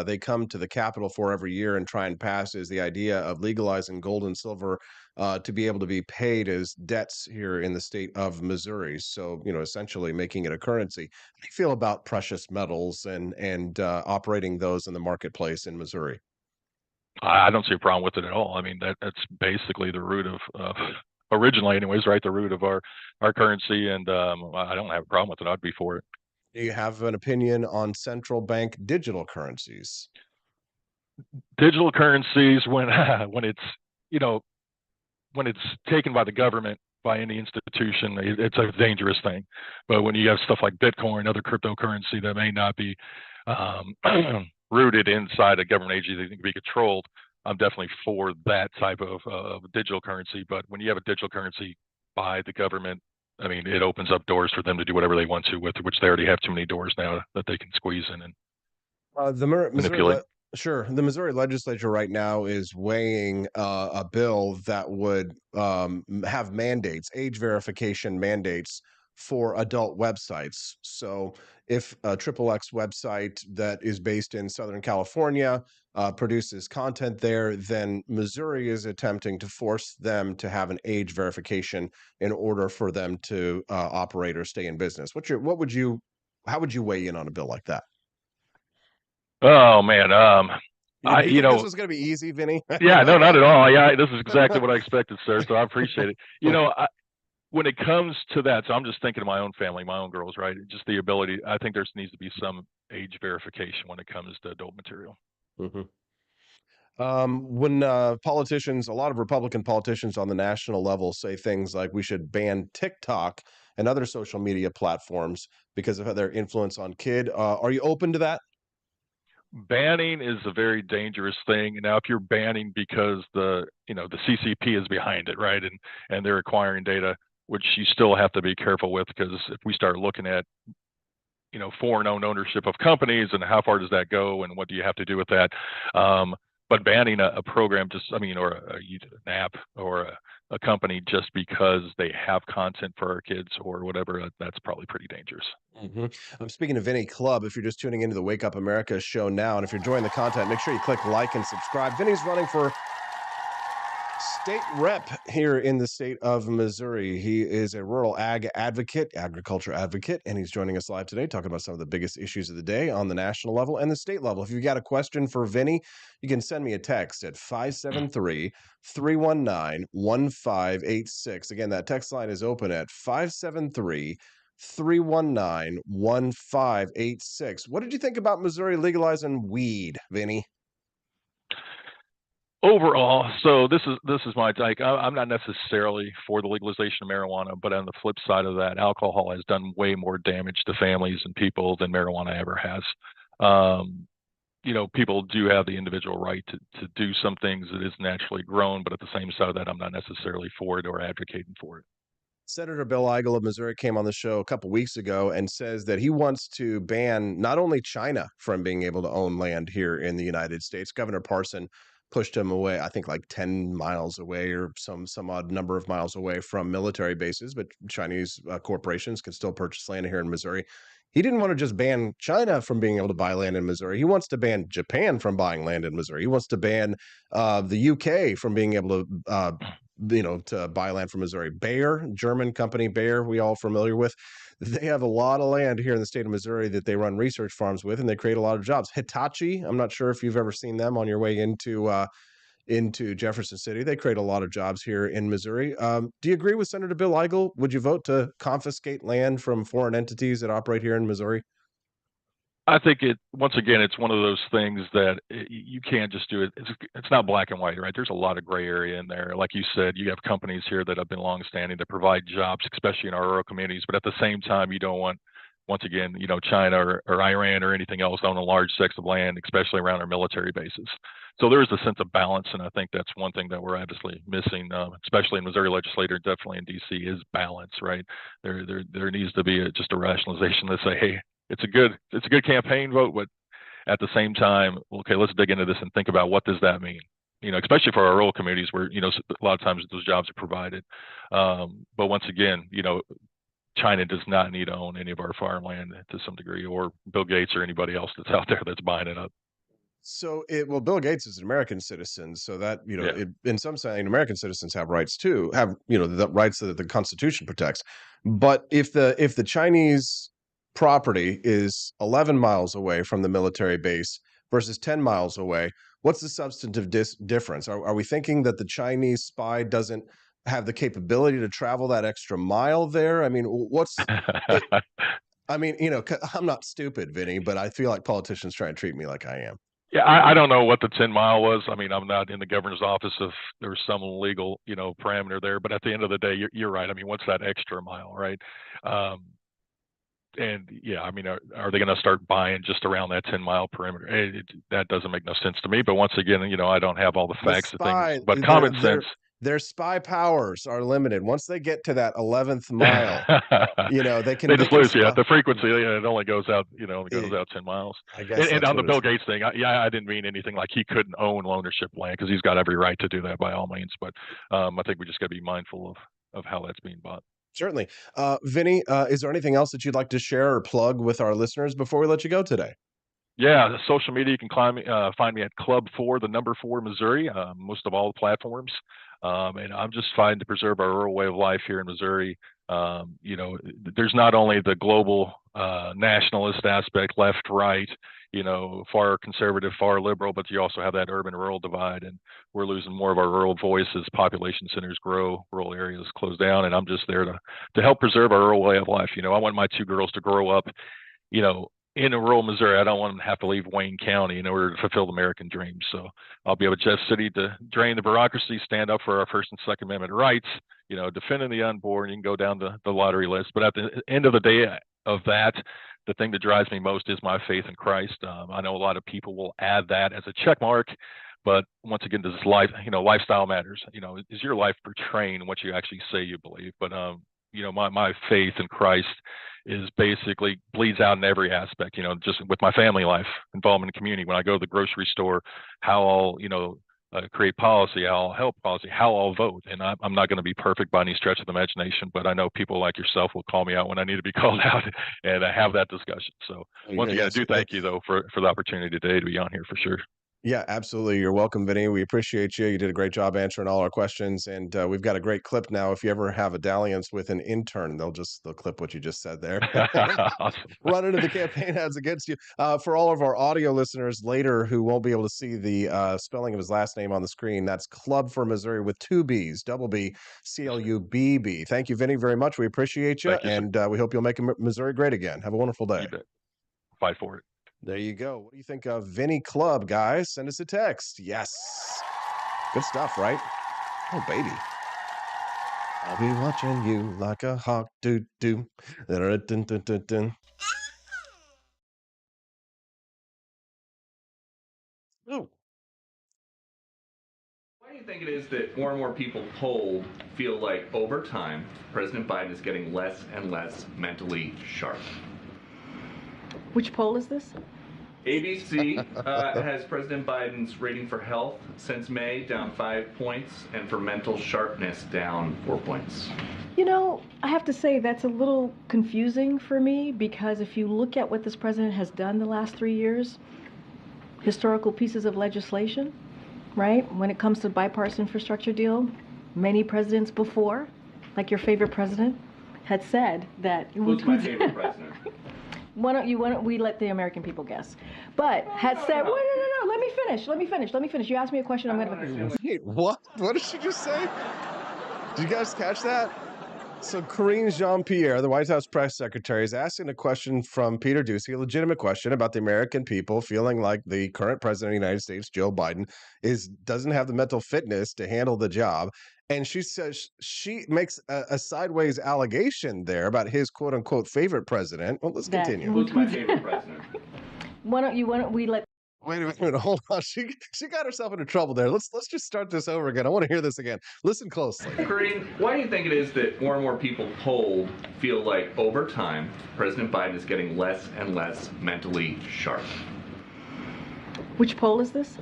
they come to the Capitol for every year and try and pass is the idea of legalizing gold and silver to be able to be paid as debts here in the state of Missouri. So, you know, essentially making it a currency. How do you feel about precious metals and operating those in the marketplace in Missouri? I don't see a problem with it at all. I mean, that's basically the root of originally anyways, right? The root of our currency. And I don't have a problem with it. I'd be for it. Do you have an opinion on central bank digital currencies? Digital currencies, when when it's, you know, when it's taken by the government, by any institution, it's a dangerous thing. But when you have stuff like Bitcoin, other cryptocurrency that may not be rooted inside a government agency that can be controlled, I'm definitely for that type of digital currency. But when you have a digital currency by the government, I mean, it opens up doors for them to do whatever they want to with it, which they already have too many doors now that they can squeeze in and manipulate. Sure. The Missouri legislature right now is weighing a bill that would have mandates, age verification mandates for adult websites. So if a XXX website that is based in Southern California produces content there, then Missouri is attempting to force them to have an age verification in order for them to operate or stay in business. How would you weigh in on a bill like that? Oh man, you think this was going to be easy, Vinny? Yeah, no, not at all. Yeah, this is exactly what I expected, sir. So I appreciate it. You know, when it comes to that, so I'm just thinking of my own family, my own girls, right? Just the ability. I think there needs to be some age verification when it comes to adult material. When politicians, a lot of Republican politicians on the national level say things like we should ban TikTok and other social media platforms because of their influence on are you open to that? Banning is a very dangerous thing. Now, if you're banning because the CCP is behind it, right, and they're acquiring data, which you still have to be careful with, because if we start looking at, you know, foreign owned ownership of companies and how far does that go and what do you have to do with that? But banning a program or an app or a company just because they have content for our kids or whatever, that's probably pretty dangerous. I'm speaking to Vinnie Clubb. If you're just tuning into the Wake Up America show now, and if you're enjoying the content, make sure you click like and subscribe. Vinny's running for state rep here in the state of Missouri. He is a rural agriculture advocate, and he's joining us live today talking about some of the biggest issues of the day on the national level and the state level. If you've got a question for Vinny, you can send me a text at 573-319-1586. Again, that text line is open at 573-319-1586. What did you think about Missouri legalizing weed, Vinny? Overall, so this is my take. I'm not necessarily for the legalization of marijuana, but on the flip side of that, alcohol has done way more damage to families and people than marijuana ever has. Um, people do have the individual right to do some things that is naturally grown, but at the same side of that, I'm not necessarily for it or advocating for it. Senator Bill Eigel of Missouri came on the show a couple weeks ago and says that he wants to ban not only China from being able to own land here in the United States. Governor Parson pushed him away, I think like 10 miles away or some odd number of miles away from military bases, but Chinese corporations can still purchase land here in Missouri. He didn't want to just ban China from being able to buy land in Missouri. He wants to ban Japan from buying land in Missouri. He wants to ban the UK from being able to to buy land from Missouri. Bayer, German company Bayer, we all familiar with. They have a lot of land here in the state of Missouri that they run research farms with, and they create a lot of jobs. Hitachi, I'm not sure if you've ever seen them on your way into Jefferson City. They create a lot of jobs here in Missouri. Do you agree with Senator Bill Eigel? Would you vote to confiscate land from foreign entities that operate here in Missouri? I think once again, it's one of those things that you can't just do it. It's not black and white, right? There's a lot of gray area in there. Like you said, you have companies here that have been longstanding that provide jobs, especially in our rural communities. But at the same time, you don't want, once again, China or Iran or anything else owning a large sects of land, especially around our military bases. So there is a sense of balance, and I think that's one thing that we're obviously missing, especially in Missouri legislature, definitely in D.C., is balance, right? There needs to be just a rationalization to say, hey, it's a good campaign vote, but at the same time, okay, let's dig into this and think about what does that mean? Especially for our rural communities where a lot of times those jobs are provided. But once again, China does not need to own any of our farmland to some degree, or Bill Gates or anybody else that's out there that's buying it up. So Bill Gates is an American citizen, so that Yeah. in some sense, American citizens have rights too, have the rights that the Constitution protects. But if the Chinese property is 11 miles away from the military base versus 10 miles away, what's the substantive difference? Are we thinking that the Chinese spy doesn't have the capability to travel that extra mile there? I mean, I'm not stupid, Vinny, but I feel like politicians try and treat me like I am. Yeah, I don't know what the 10 mile was. I mean, I'm not in the governor's office if there's some legal, parameter there. But at the end of the day, you're right. I mean, what's that extra mile, right? And yeah, I mean, are they going to start buying just around that 10-mile perimeter? That doesn't make no sense to me. But once again, I don't have all the facts of things. But common sense. Their spy powers are limited. Once they get to that 11th mile, they can. They just lose. Yeah, the frequency. It only goes out. Goes out 10 miles. I guess. And on the Bill Gates thing, I didn't mean anything like he couldn't own ownership land, because he's got every right to do that by all means. But I think we just got to be mindful of how that's being bought. Certainly. Vinny, is there anything else that you'd like to share or plug with our listeners before we let you go today? Yeah, the social media, you can find me at Club 4, the number 4 Missouri, most of all the platforms. And I'm just fighting to preserve our rural way of life here in Missouri. There's not only the global nationalist aspect, left, right, far conservative, far liberal, but you also have that urban-rural divide, and we're losing more of our rural voice as population centers grow, rural areas close down, and I'm just there to help preserve our rural way of life. I want my 2 girls to grow up, in a rural Missouri. I don't want them to have to leave Wayne County in order to fulfill the American dream. So I'll be able to Jeff City to drain the bureaucracy, stand up for our First and Second Amendment rights, defending the unborn. You can go down the lottery list. But at the end of the day of that, the thing that drives me most is my faith in Christ. I know a lot of people will add that as a check mark, but once again, does lifestyle matters. Is your life portraying what you actually say you believe? But my faith in Christ is basically bleeds out in every aspect, just with my family life, involvement in community. When I go to the grocery store, how I'll, create policy, how I'll help policy, how I'll vote. And I'm not going to be perfect by any stretch of the imagination, but I know people like yourself will call me out when I need to be called out and have that discussion. So once again, I do thank you though for the opportunity today to be on here for sure. Yeah, absolutely. You're welcome, Vinny. We appreciate you. You did a great job answering all our questions. And we've got a great clip now. If you ever have a dalliance with an intern, they'll clip what you just said there. Awesome. Run into the campaign ads against you. For all of our audio listeners later who won't be able to see the spelling of his last name on the screen, that's Club for Missouri with 2 B's, double B, Clubb. Thank you, Vinny, very much. We appreciate you. Thank you, and we hope you'll make Missouri great again. Have a wonderful day. You bet. Fight for it. There you go. What do you think of Vinnie Clubb, guys? Send us a text. Yes. Good stuff, right? Oh, baby. I'll be watching you like a hawk, do-do. Dun-dun-dun-dun-dun. Oh. Why do you think it is that more and more people polled feel like over time, President Biden is getting less and less mentally sharp? Which poll is this? ABC has President Biden's rating for health since May down 5 points, and for mental sharpness down 4 points. You know, I have to say that's a little confusing for me, because if you look at what this president has done the last 3 years, historical pieces of legislation, right? When it comes to bipartisan infrastructure deal, many presidents before, like your favorite president, had said that... Who's my favorite president? Why don't we let the American people guess? But had said, no, let me finish. You asked me a question, I'm going to... Wait, what? What did she just say? Did you guys catch that? So Karine Jean-Pierre, the White House press secretary, is asking a question from Peter Doocy, a legitimate question about the American people feeling like the current president of the United States, Joe Biden, doesn't have the mental fitness to handle the job. And she says she makes a sideways allegation there about his quote unquote favorite president. Well, let's continue. Who's my favorite president? Why don't we let... Wait a minute, hold on. She got herself into trouble there. Let's just start this over again. I want to hear this again. Listen closely. Karine, why do you think it is that more and more people polled feel like over time, President Biden is getting less and less mentally sharp? Which poll is this?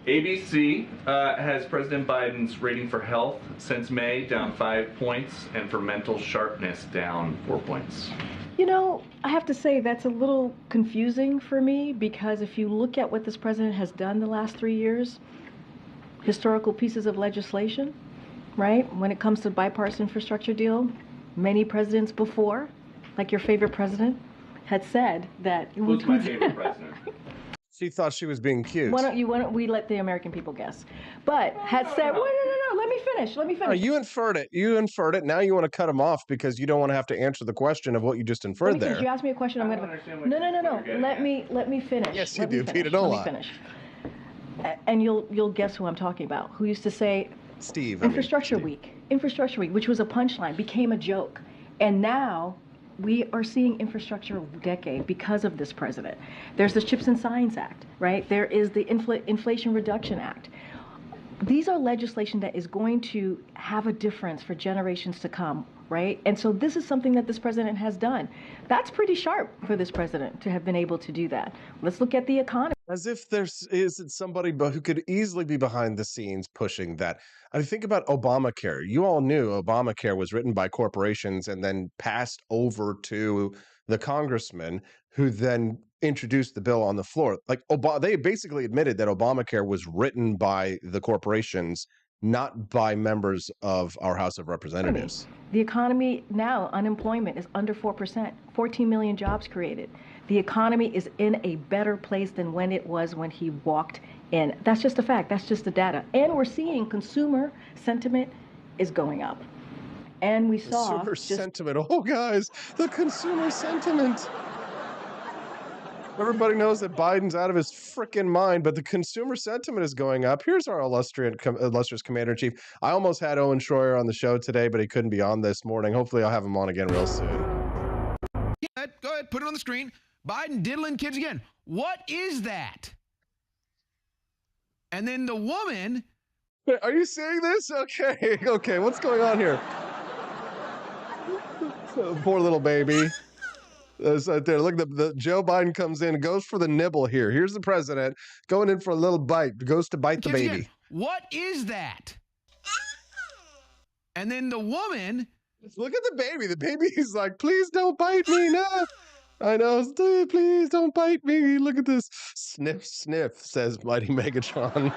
ABC has President Biden's rating for health since May down 5 points, and for mental sharpness down 4 points. You know, I have to say that's a little confusing for me, because if you look at what this president has done the last 3 years, historical pieces of legislation, right? When it comes to bipartisan infrastructure deal, many presidents before, like your favorite president, had said that... Who's my favorite president? She thought she was being cute. Why don't we let the American people guess? But had said, no, let me finish. Oh, you inferred it. Now you want to cut him off because you don't want to have to answer the question of what you just inferred there. You asked me a question. I'm going to... No. Let me finish. Yes, you do, Peter. Don't lie. Let me finish. And you'll guess who I'm talking about. Who used to say... Steve. Infrastructure Week, which was a punchline, became a joke. And now... we are seeing infrastructure decade because of this president. There's the Chips and Science Act, right? There is the Inflation Reduction Act. These are legislation that is going to have a difference for generations to come, right? And so this is something that this president has done. That's pretty sharp for this president to have been able to do that. Let's look at the economy. As if there isn't somebody who could easily be behind the scenes pushing that. I mean, think about Obamacare. You all knew Obamacare was written by corporations and then passed over to the congressman who then introduced the bill on the floor. Like they basically admitted that Obamacare was written by the corporations, not by members of our House of Representatives. The economy now, unemployment is under 4%, 14 million jobs created. The economy is in a better place than when it was when he walked in. That's just a fact. That's just the data. And we're seeing consumer sentiment is going up. And we saw... Consumer sentiment. Oh, guys, the consumer sentiment. Everybody knows that Biden's out of his frickin' mind, but the consumer sentiment is going up. Here's our illustrious commander-in-chief. I almost had Owen Schroyer on the show today, but he couldn't be on this morning. Hopefully I'll have him on again real soon. Go ahead, put it on the screen. Biden diddling kids again. What is that? And then the woman... Are you seeing this? Okay, what's going on here? Poor little baby. That's right there. Look, the Joe Biden comes in, goes for the nibble here. Here's the president going in for a little bite, goes to bite the baby. Again. What is that? And then the woman... Look at the baby. The baby's like, please don't bite me. No. I know. Please don't bite me. Look at this. Sniff, sniff, says Mighty Megatron.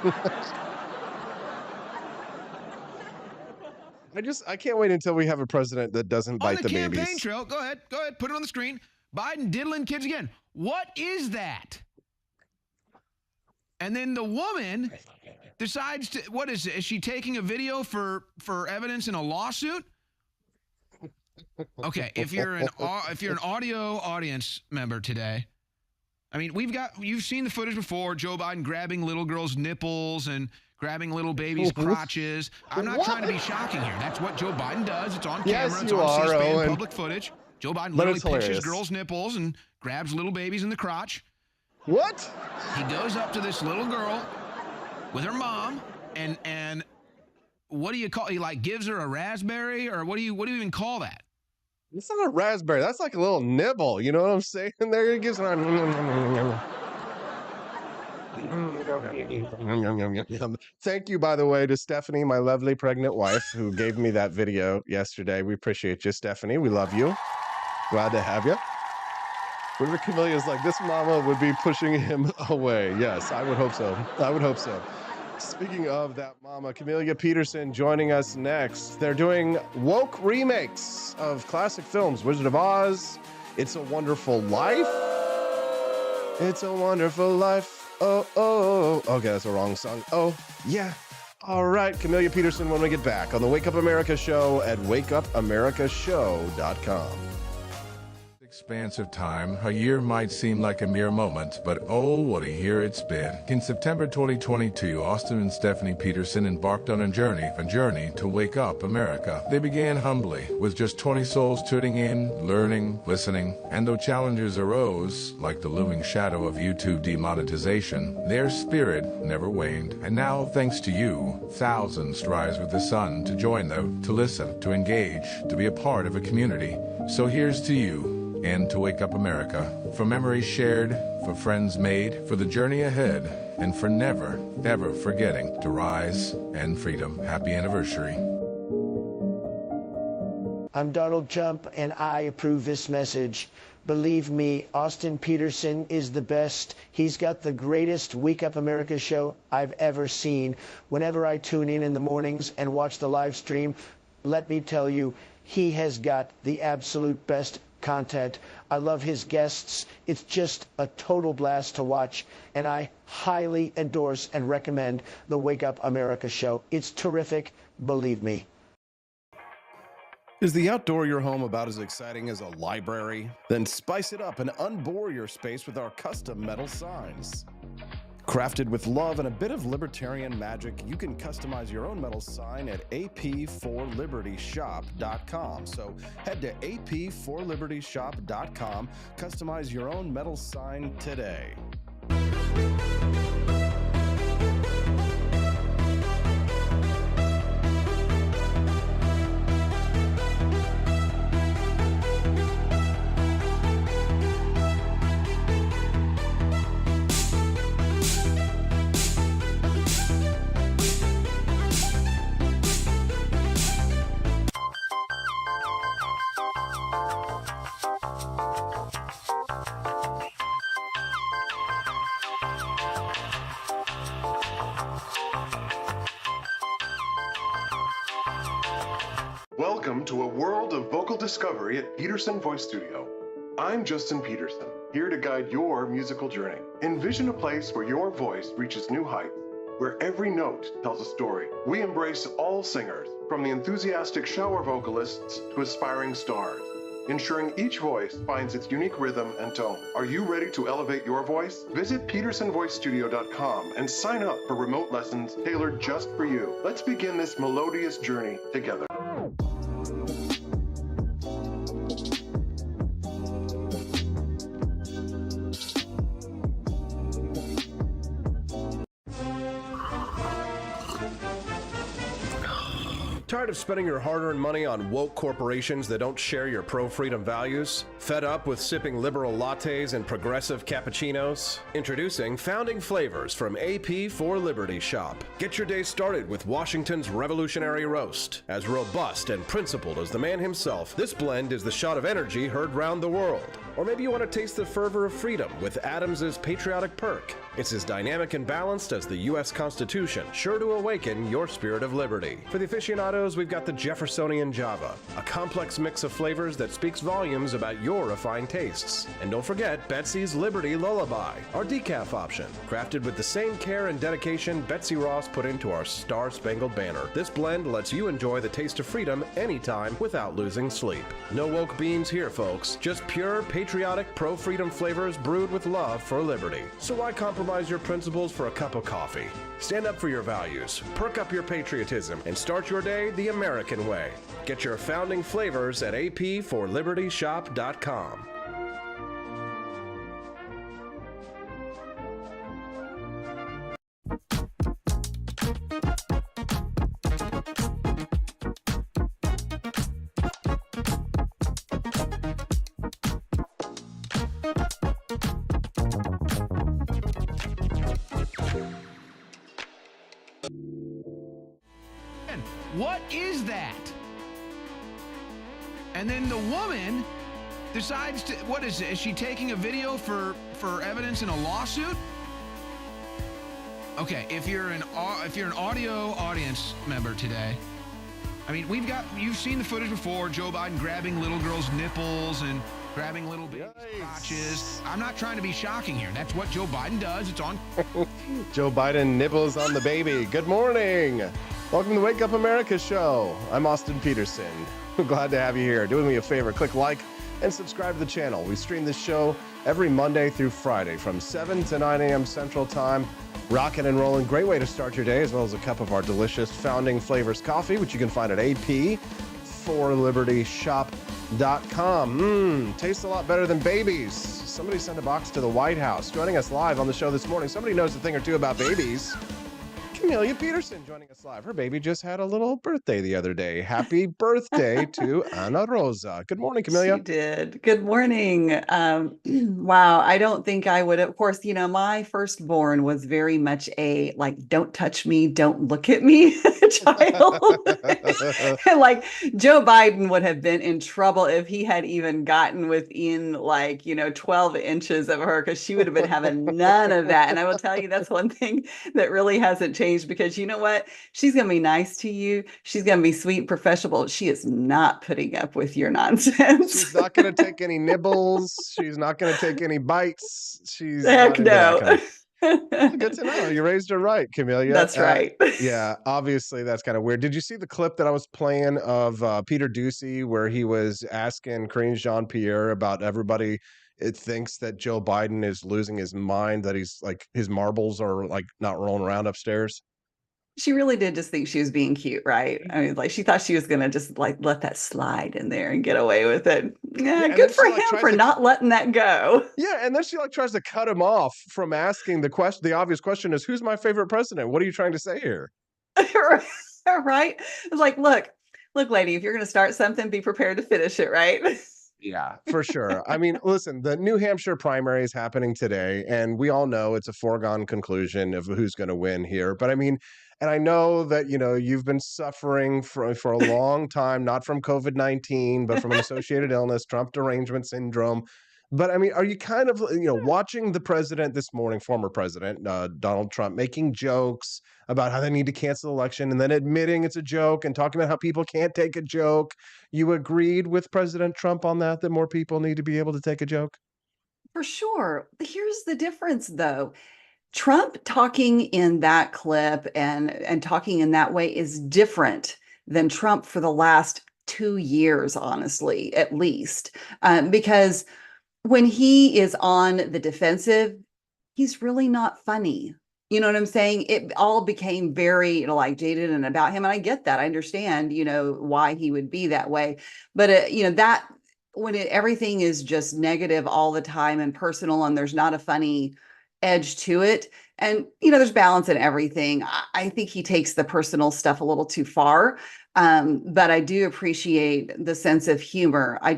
I can't wait until we have a president that doesn't bite the babies. On the campaign trail, go ahead, put it on the screen. Biden diddling kids again. What is that? And then the woman decides to, what is it? Is she taking a video for evidence in a lawsuit? Okay, if you're an audio audience member today, I mean, you've seen the footage before, Joe Biden grabbing little girls' nipples and grabbing little babies' crotches. I'm not trying to be shocking here. That's what Joe Biden does. It's on camera. Yes, it's you on are, C-SPAN Owen. public footage. Joe Biden But literally it's pinches hilarious. girls' nipples and grabs little babies in the crotch. What? He goes up to this little girl with her mom, and what do you call? He like gives her a raspberry, or what do you even call that? It's not a raspberry. That's like a little nibble. You know what I'm saying? There it gives her. Thank you, by the way, to Stephanie, my lovely pregnant wife, who gave me that video yesterday. We appreciate you, Stephanie. We love you. Glad to have you. River Camelia's like, this mama would be pushing him away. Yes, I would hope so. I would hope so. Speaking of that mama, Camellia Peterson joining us next. They're doing woke remakes of classic films. Wizard of Oz, It's a Wonderful Life. It's a Wonderful Life. Oh, oh, oh. Okay, that's a wrong song. Oh, yeah. All right, Camellia Peterson when we get back on the Wake Up America show at wakeupamericashow.com. Expanse of time, a year might seem like a mere moment, but oh, what a year it's been. In September 2022, Austin and Stephanie Peterson embarked on a journey to wake up America. They began humbly, with just 20 souls tuning in, learning, listening, and though challenges arose, like the looming shadow of YouTube demonetization, their spirit never waned. And now, thanks to you, thousands rise with the sun to join them, to listen, to engage, to be a part of a community. So here's to you, and to Wake Up America, for memories shared, for friends made, for the journey ahead, and for never, ever forgetting to rise and freedom. Happy anniversary. I'm Donald Trump, and I approve this message. Believe me, Austin Peterson is the best. He's got the greatest Wake Up America show I've ever seen. Whenever I tune in the mornings and watch the live stream, let me tell you, he has got the absolute best content. I love his guests. It's just a total blast to watch, and I highly endorse and recommend the Wake Up America show. It's terrific, believe me. Is the outdoor your home about as exciting as a library? Then spice it up and unbore your space with our custom metal signs. Crafted with love and a bit of libertarian magic, you can customize your own metal sign at ap4libertyshop.com. So head to ap4libertyshop.com, customize your own metal sign today. Welcome to a world of vocal discovery at Peterson Voice Studio. I'm Justin Peterson, here to guide your musical journey. Envision a place where your voice reaches new heights, where every note tells a story. We embrace all singers, from the enthusiastic shower vocalists to aspiring stars, ensuring each voice finds its unique rhythm and tone. Are you ready to elevate your voice? Visit petersonvoicestudio.com and sign up for remote lessons tailored just for you. Let's begin this melodious journey together. Tired of spending your hard-earned money on woke corporations that don't share your pro-freedom values? Fed up with sipping liberal lattes and progressive cappuccinos? Introducing Founding Flavors from AP for Liberty Shop. Get your day started with Washington's Revolutionary Roast. As robust and principled as the man himself, this blend is the shot of energy heard round the world. Or maybe you want to taste the fervor of freedom with Adams's Patriotic Perk. It's as dynamic and balanced as the U.S. Constitution, sure to awaken your spirit of liberty. For the aficionados, we've got the Jeffersonian Java, a complex mix of flavors that speaks volumes about your refined tastes. And don't forget Betsy's Liberty Lullaby, our decaf option, crafted with the same care and dedication Betsy Ross put into our Star-Spangled Banner. This blend lets you enjoy the taste of freedom anytime without losing sleep. No woke beans here, folks. Just pure, patriotic, pro-freedom flavors brewed with love for liberty. So why compromise compromise your principles for a cup of coffee. Stand up for your values, perk up your patriotism, and start your day the American way. Get your founding flavors at apforlibertyshop.com. What is that? And then the woman decides to, what is it? Is she taking a video for evidence in a lawsuit? Okay, if you're an audio audience member today, I mean, you've seen the footage before, Joe Biden grabbing little girls' nipples and grabbing little babies' crotches. I'm not trying to be shocking here. That's what Joe Biden does. It's on. Joe Biden nibbles on the baby. Good morning. Welcome to the Wake Up America show. I'm Austin Peterson. Glad to have you here. Do me a favor, click like and subscribe to the channel. We stream this show every Monday through Friday from 7 to 9 a.m. Central Time. Rocking and rolling. Great way to start your day, as well as a cup of our delicious Founding Flavors coffee, which you can find at apforlibertyshop.com. Tastes a lot better than babies. Somebody sent a box to the White House. Joining us live on the show this morning, somebody knows a thing or two about babies. Camellia Peterson joining us live. Her baby just had a little birthday the other day. Happy birthday to Ana Rosa. Good morning, Camellia. She did. Good morning. Wow. I don't think I would. Of course, my firstborn was very much a don't touch me, don't look at me child. And Joe Biden would have been in trouble if he had even gotten within 12 inches of her, because she would have been having none of that. And I will tell you, that's one thing that really hasn't changed, because you know what? She's going to be nice to you. She's going to be sweet and professional. She is not putting up with your nonsense. She's not going to take any nibbles. She's not going to take any bites. She's Heck no. Good to know. You raised her right, Camellia. That's right. Yeah, obviously that's kind of weird. Did you see the clip that I was playing of Peter Doocy, where he was asking Karine Jean-Pierre about everybody? It thinks that Joe Biden is losing his mind, that he's his marbles are not rolling around upstairs. She really did just think she was being cute, right? I mean, she thought she was going to just let that slide in there and get away with it. Yeah, good for him for not letting that go. Yeah, and then she tries to cut him off from asking the question. The obvious question is, who's my favorite president? What are you trying to say here? Right? It's look, lady, if you're going to start something, be prepared to finish it, right? Yeah, for sure. I mean, listen, the New Hampshire primary is happening today, and we all know it's a foregone conclusion of who's going to win here. But I mean, and I know that, you've been suffering for a long time, not from COVID-19, but from an associated illness, Trump derangement syndrome. But I mean, are you kind of, watching the president this morning, former president, Donald Trump, making jokes about how they need to cancel the election and then admitting it's a joke and talking about how people can't take a joke? You agreed with President Trump on that more people need to be able to take a joke? For sure. Here's the difference, though. Trump talking in that clip and talking in that way is different than Trump for the last 2 years, honestly, at least, because when he is on the defensive, he's really not funny. You know what I'm saying? It all became very, jaded and about him. And I get that. I understand, why he would be that way. But, that when everything is just negative all the time and personal, and there's not a funny edge to it. And, there's balance in everything. I think he takes the personal stuff a little too far. But I do appreciate the sense of humor. I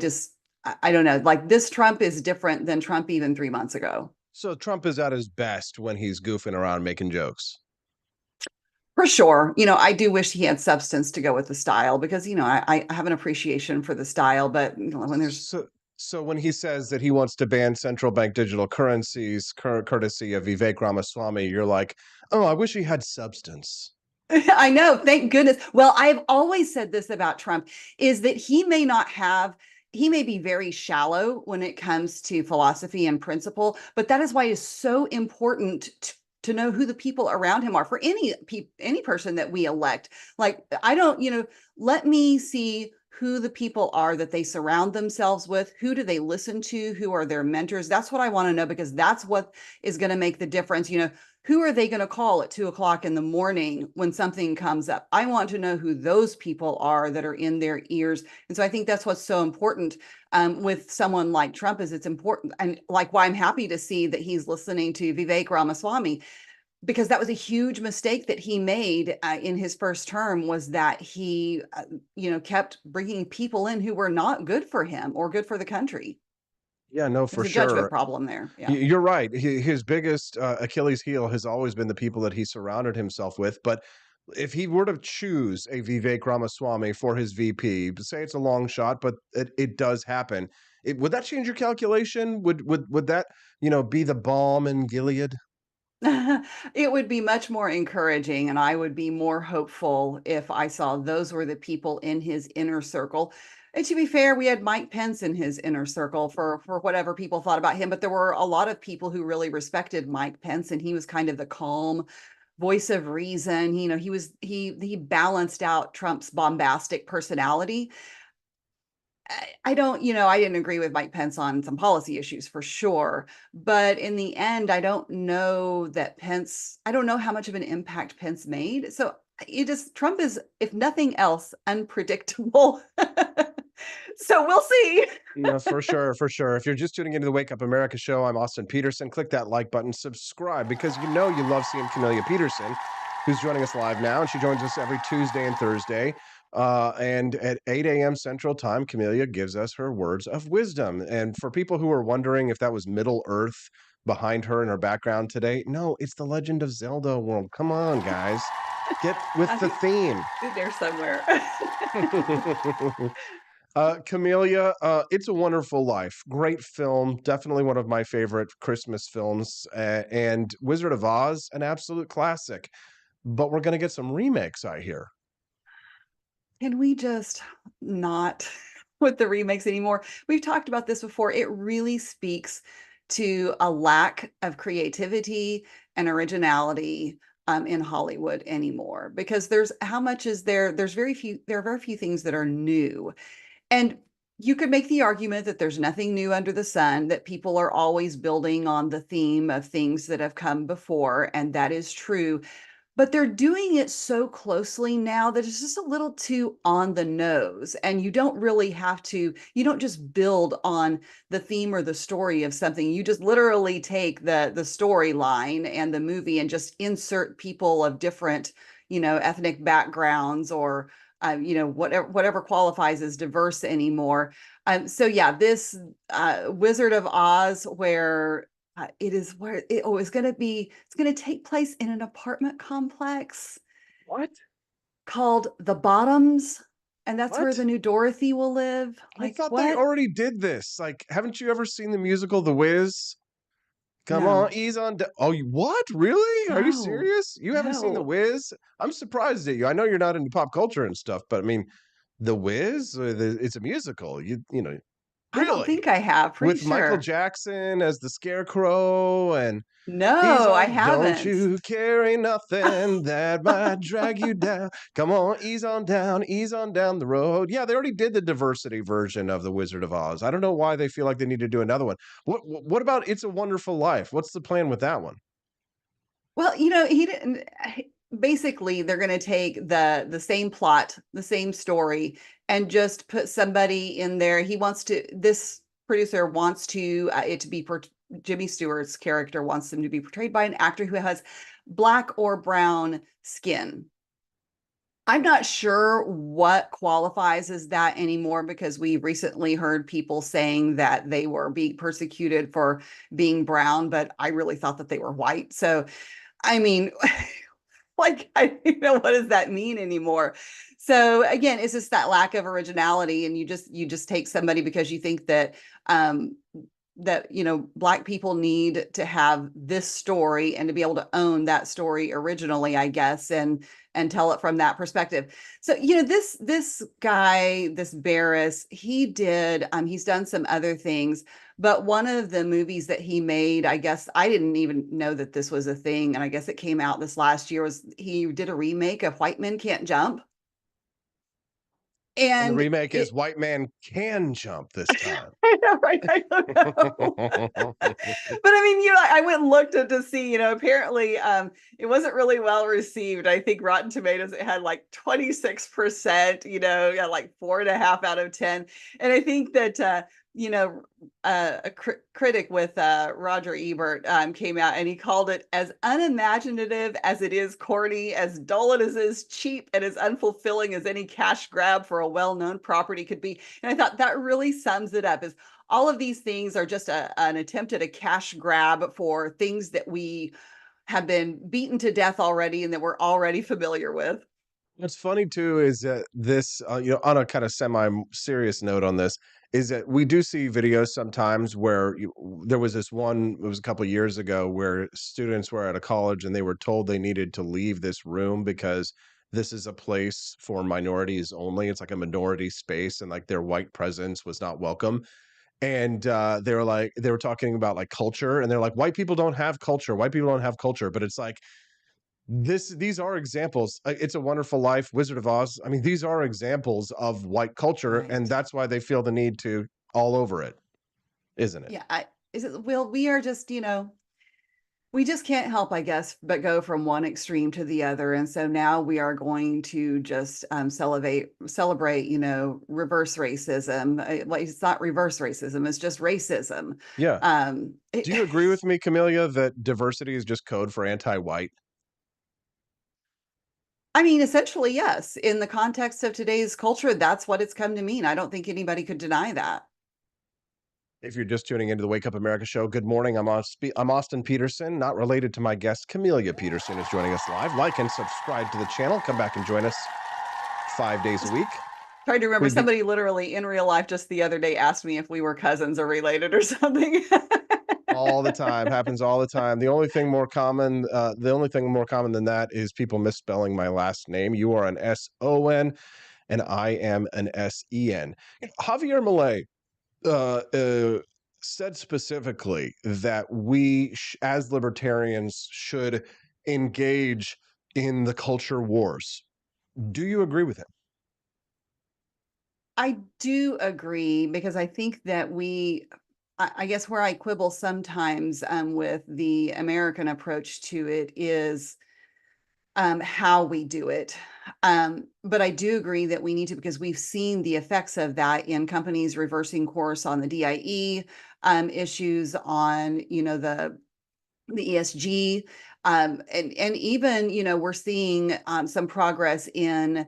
don't know, this Trump is different than Trump even 3 months ago. So Trump is at his best when he's goofing around making jokes. For sure. I do wish he had substance to go with the style, because, I have an appreciation for the style, but when there's... So when he says that he wants to ban central bank digital currencies, courtesy of Vivek Ramaswamy, you're like, oh, I wish he had substance. I know. Thank goodness. Well, I've always said this about Trump, is that he may be very shallow when it comes to philosophy and principle, but that is why it's so important to know who the people around him are for any person that we elect. Let me see who the people are that they surround themselves with. Who do they listen to? Who are their mentors? That's what I want to know, because that's what is going to make the difference. Who are they going to call at 2:00 in the morning when something comes up? I want to know who those people are that are in their ears. And so I think that's what's so important with someone like Trump. Is it's important, and like why I'm happy to see that he's listening to Vivek Ramaswamy, because that was a huge mistake that he made in his first term, was that he, kept bringing people in who were not good for him or good for the country. Yeah, no, for There's a judgment sure. problem there. Yeah. You're right. His biggest Achilles heel has always been the people that he surrounded himself with. But if he were to choose a Vivek Ramaswamy for his VP, say it's a long shot, but it does happen. Would that change your calculation? Would that be the balm in Gilead? It would be much more encouraging, and I would be more hopeful if I saw those were the people in his inner circle. And to be fair, we had Mike Pence in his inner circle for whatever people thought about him, but there were a lot of people who really respected Mike Pence, and he was kind of the calm voice of reason. He balanced out Trump's bombastic personality. I didn't agree with Mike Pence on some policy issues for sure. But in the end, I don't know how much of an impact Pence made. So Trump is, if nothing else, unpredictable. So we'll see. Yeah, for sure, for sure. If you're just tuning into the Wake Up America show, I'm Austin Peterson. Click that like button, subscribe, because you love seeing Camellia Peterson, who's joining us live now, and she joins us every Tuesday and Thursday. And at 8 a.m. Central Time, Camellia gives us her words of wisdom. And for people who are wondering if that was Middle Earth behind her in her background today, no, it's the Legend of Zelda world. Come on, guys. Get with the theme. There somewhere. Camellia, It's a Wonderful Life. Great film. Definitely one of my favorite Christmas films. And Wizard of Oz, an absolute classic. But we're going to get some remakes, I hear. Can we just not with the remakes anymore? We've talked about this before. It really speaks to a lack of creativity and originality in Hollywood anymore, because there are very few things that are new. And you could make the argument that there's nothing new under the sun, that people are always building on the theme of things that have come before, and that is true. But they're doing it so closely now that it's just a little too on the nose. And you don't just build on the theme or the story of something. You just literally take the storyline and the movie and just insert people of different, ethnic backgrounds, or whatever qualifies as diverse anymore. So yeah, this Wizard of Oz, where it's going to take place in an apartment complex. What? Called The Bottoms, and that's where What? the new Dorothy will live. I thought they already did this. Like, haven't you ever seen the musical The Wiz? Come No. on, ease on. What? Really? Are you No. serious? You haven't seen The No. Wiz? I'm surprised at you. I know you're not into pop culture and stuff, but I mean, The Wiz, it's a musical. I don't Really? think I have. Pretty With Michael sure. Jackson as the Scarecrow, and No, I Don't haven't. you carry nothing that might drag you down. Come on, ease on down the road. Yeah, they already did the diversity version of The Wizard of Oz. I don't know why they feel like they need to do another one. What about It's a Wonderful Life? What's the plan with that one? Well, he didn't. Basically, they're going to take the same plot, the same story, and just put somebody in there. This producer wants it to be Jimmy Stewart's character wants them to be portrayed by an actor who has black or brown skin. I'm not sure what qualifies as that anymore, because we recently heard people saying that they were being persecuted for being brown, but I really thought that they were white. So, I mean, like, I don't know, what does that mean anymore? So again, it's just that lack of originality, and you just take somebody because you think that Black people need to have this story and to be able to own that story originally, I guess, and tell it from that perspective. So, this guy, this Barris, he's done some other things, but one of the movies that he made, I guess I didn't even know that this was a thing, and I guess it came out this last year, was he did a remake of White Men Can't Jump. And the And remake is it White Man Can Jump this time. I know, right? I don't know. But I mean, I went and looked to see, apparently it wasn't really well received. I think Rotten Tomatoes, it had like 26%, yeah, like 4.5 out of 10. And I think that you know, a critic with Roger Ebert came out and he called it as unimaginative as it is corny, as dull as it is cheap, and as unfulfilling as any cash grab for a well-known property could be. And I thought that really sums it up. Is all of these things are just an attempt at a cash grab for things that we have been beaten to death already and that we're already familiar with. What's funny too is that this, on a kind of semi-serious note on this, is that we do see videos sometimes where there was this one, it was a couple of years ago, where students were at a college and they were told they needed to leave this room because this is a place for minorities only. It's like a minority space, and like their white presence was not welcome. And they were talking about like culture, and they're like, white people don't have culture. White people don't have culture. But it's like, these are examples. It's a Wonderful Life, Wizard of Oz. I mean, these are examples of white culture, and that's why they feel the need to all over it, isn't it? Yeah, well, we are just, we just can't help, I guess, but go from one extreme to the other. And so now we are going to just celebrate, reverse racism. Well, it's not reverse racism, it's just racism. Yeah. Do you agree with me, Camellia, that diversity is just code for anti-white? I mean, essentially, yes. In the context of today's culture, that's what it's come to mean. I don't think anybody could deny that. If you're just tuning into the Wake Up America show, good morning. I'm Austin Peterson, not related to my guest, Camellia Peterson, is joining us live. Like and subscribe to the channel. Come back and join us 5 days a week. Trying to remember, somebody literally in real life just the other day asked me if we were cousins or related or something. All the time, happens all the time. The only thing more common than that is people misspelling my last name. You are an S-O-N and I am an S-E-N. Javier Milei said specifically that we as libertarians should engage in the culture wars. Do you agree with him? I do agree, because I think that I guess where I quibble sometimes with the American approach to it is how we do it. But I do agree that we need to, because we've seen the effects of that in companies reversing course on the DIE issues, on the ESG, and even we're seeing some progress in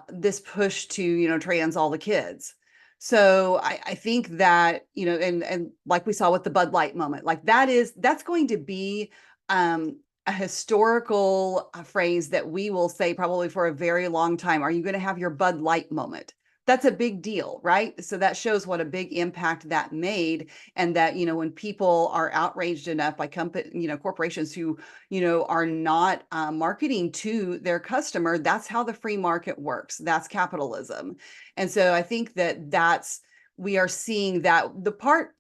this push to trans all the kids. So I think that and like we saw with the Bud Light moment, like that's going to be a historical phrase that we will say probably for a very long time. Are you going to have your Bud Light moment? That's a big deal, right? So that shows what a big impact that made, and that when people are outraged enough by corporations who are not marketing to their customer, that's how the free market works. That's capitalism. And so I think we are seeing that the part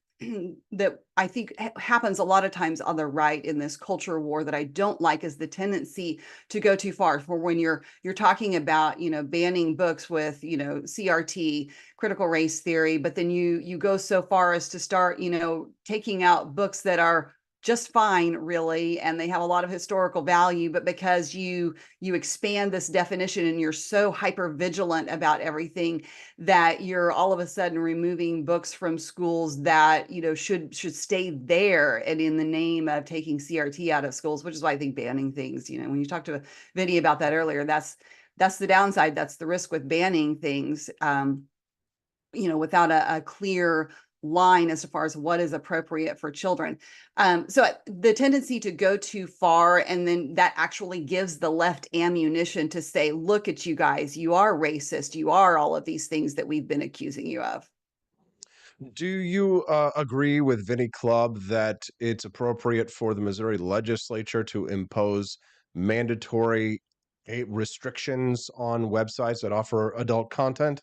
that I think happens a lot of times on the right in this culture war that I don't like is the tendency to go too far. For when you're talking about banning books with CRT, critical race theory, but then you go so far as to start taking out books that are just fine, really, and they have a lot of historical value, but because you expand this definition and you're so hyper vigilant about everything, that you're all of a sudden removing books from schools that should stay there, and in the name of taking CRT out of schools, which is why I think banning things, when you talked to Vinnie about that earlier, that's the downside. That's the risk with banning things, without a clear line as far as what is appropriate for children. So the tendency to go too far, and then that actually gives the left ammunition to say, look at you guys, you are racist, you are all of these things that we've been accusing you of. Do you agree with Vinnie Clubb that it's appropriate for the Missouri legislature to impose mandatory restrictions on websites that offer adult content?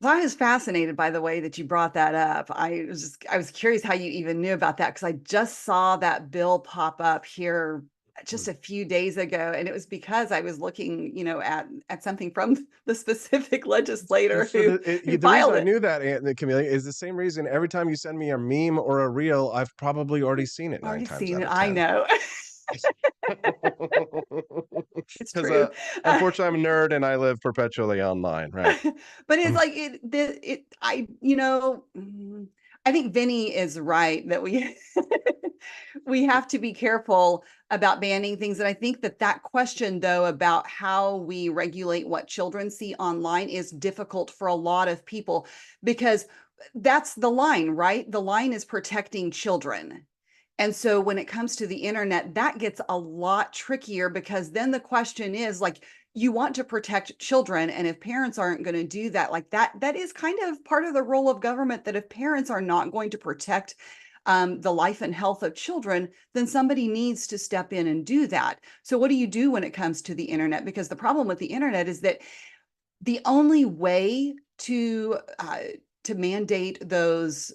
So I was fascinated by the way that you brought that up. I was curious how you even knew about that, because I just saw that bill pop up here just a few days ago, and it was because I was looking, at something from the specific legislator So who the reason filed I it. knew that, Camellia, is the same reason every time you send me a meme or a reel, I've probably already seen it 9 Already times seen out it. of I 10. know. It's Because true. unfortunately, I'm a nerd and I live perpetually online, right? But it's like I think Vinny is right that we we have to be careful about banning things. And I think that question, though, about how we regulate what children see online is difficult for a lot of people, because that's the line, right? The line is protecting children. And so when it comes to the internet, that gets a lot trickier, because then the question is, like, you want to protect children. And if parents aren't going to do that, like that is kind of part of the role of government, that if parents are not going to protect the life and health of children, then somebody needs to step in and do that. So what do you do when it comes to the internet? Because the problem with the internet is that the only way to mandate those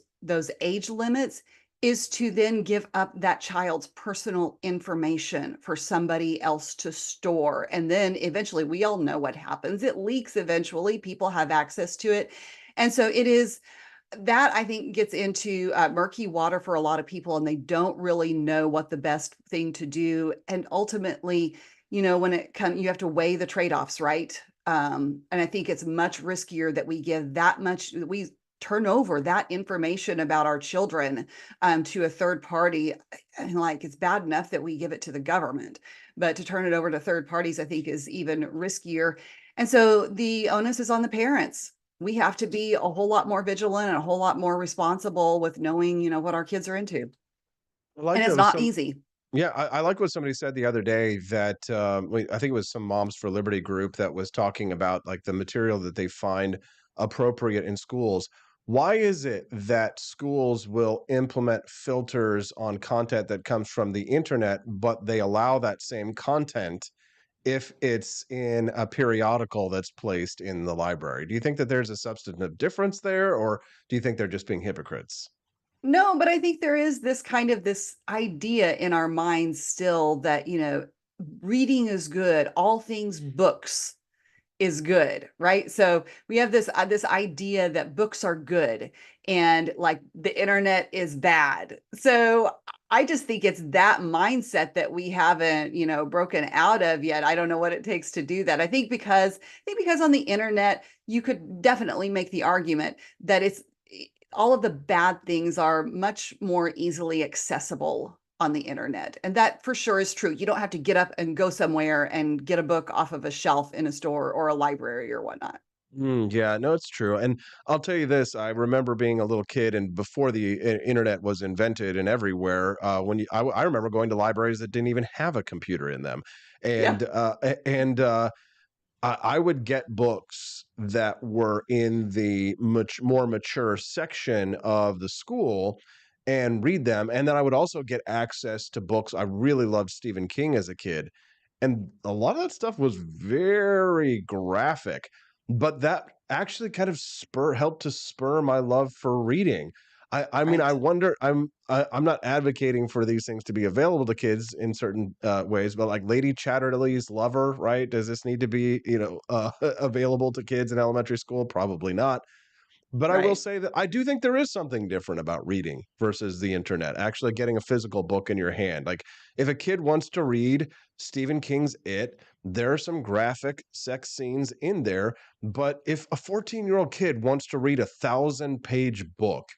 age limits is to then give up that child's personal information for somebody else to store. And then eventually, we all know what happens. It leaks eventually. People have access to it. And so it is that, I think, gets into murky water for a lot of people, and they don't really know what the best thing to do. And ultimately, when it comes, you have to weigh the trade-offs, right? And I think it's much riskier that we give we turn over that information about our children to a third party. And like, it's bad enough that we give it to the government, but to turn it over to third parties, I think, is even riskier. And so the onus is on the parents. We have to be a whole lot more vigilant and a whole lot more responsible with knowing, what our kids are into. Like And there it's was not some easy. Yeah, I like what somebody said the other day that I think it was some Moms for Liberty group that was talking about like the material that they find appropriate in schools. Why is it that schools will implement filters on content that comes from the internet, but they allow that same content if it's in a periodical that's placed in the library? Do you think that there's a substantive difference there, or do you think they're just being hypocrites? No, but I think there is this idea in our minds still that, reading is good. All things books is good, right? So we have this idea that books are good and like the internet is bad. So I just think it's that mindset that we haven't, broken out of yet. I don't know what it takes to do that. I think because on the internet, you could definitely make the argument that it's all of the bad things are much more easily accessible on the internet. And that for sure is true. You don't have to get up and go somewhere and get a book off of a shelf in a store or a library or whatnot. Yeah, no, it's true. And I'll tell you this, I remember being a little kid and before the internet was invented and everywhere, I remember going to libraries that didn't even have a computer in them. Yeah. And I would get books that were in the much more mature section of the school and read them. And then I would also get access to books. I really loved Stephen King as a kid. And a lot of that stuff was very graphic, but that actually kind of helped to spur my love for reading. I mean, I Right. wonder. I'm not advocating for these things to be available to kids in certain ways, but like Lady Chatterley's Lover, right? Does this need to be available to kids in elementary school? Probably not. But I will Right. say that I do think there is something different about reading versus the internet, actually getting a physical book in your hand. Like if a kid wants to read Stephen King's It, there are some graphic sex scenes in there. But if a 14-year-old kid wants to read 1,000-page book,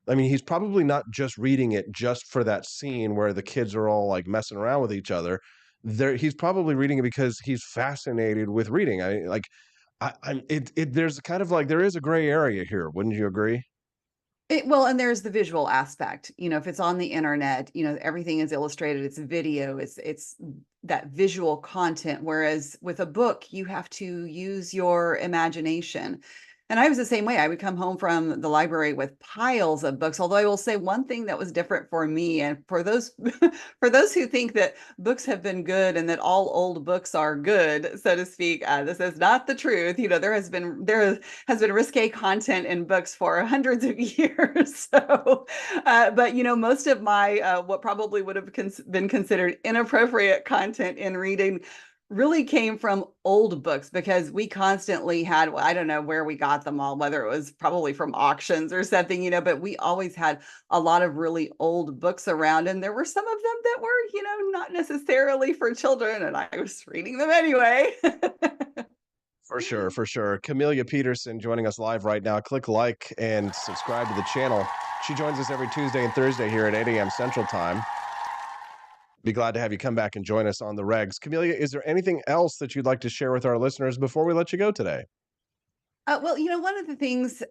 I mean, he's probably not just reading it just for that scene where the kids are all like messing around with each other. He's probably reading it because he's fascinated with reading. There's kind of like there is a gray area here, wouldn't you agree? Well, and there's the visual aspect. If it's on the internet, everything is illustrated, it's video, it's that visual content. Whereas with a book, you have to use your imagination. And I was the same way. I would come home from the library with piles of books. Although I will say one thing that was different for me, and for those for those who think that books have been good and that all old books are good, so to speak, this is not the truth. There has been risque content in books for hundreds of years. So, but most of my what probably would have been considered inappropriate content in reading really came from old books, because we constantly had, well, I don't know where we got them all, whether it was probably from auctions or something, but we always had a lot of really old books around, and there were some of them that were, not necessarily for children, and I was reading them anyway. For sure, for sure. Camellia Peterson joining us live right now. Click like and subscribe to the channel. She joins us every Tuesday and Thursday here at 8 a.m. Central Time. Be glad to have you come back and join us on the regs. Camellia, is there anything else that you'd like to share with our listeners before we let you go today? Well, one of the things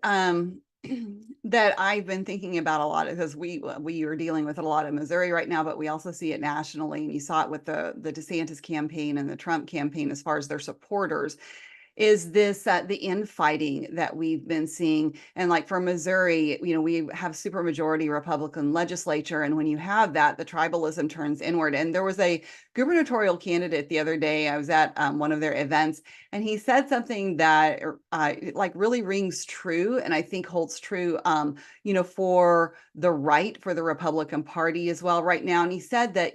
that I've been thinking about a lot, because we are dealing with it a lot in Missouri right now, but we also see it nationally, and you saw it with the DeSantis campaign and the Trump campaign as far as their supporters, is this the infighting that we've been seeing. And like for Missouri, we have supermajority Republican legislature, and when you have that, the tribalism turns inward. And there was a gubernatorial candidate the other day. I was at one of their events, and he said something that like really rings true, and I think holds true for the right, for the Republican Party as well right now. And he said that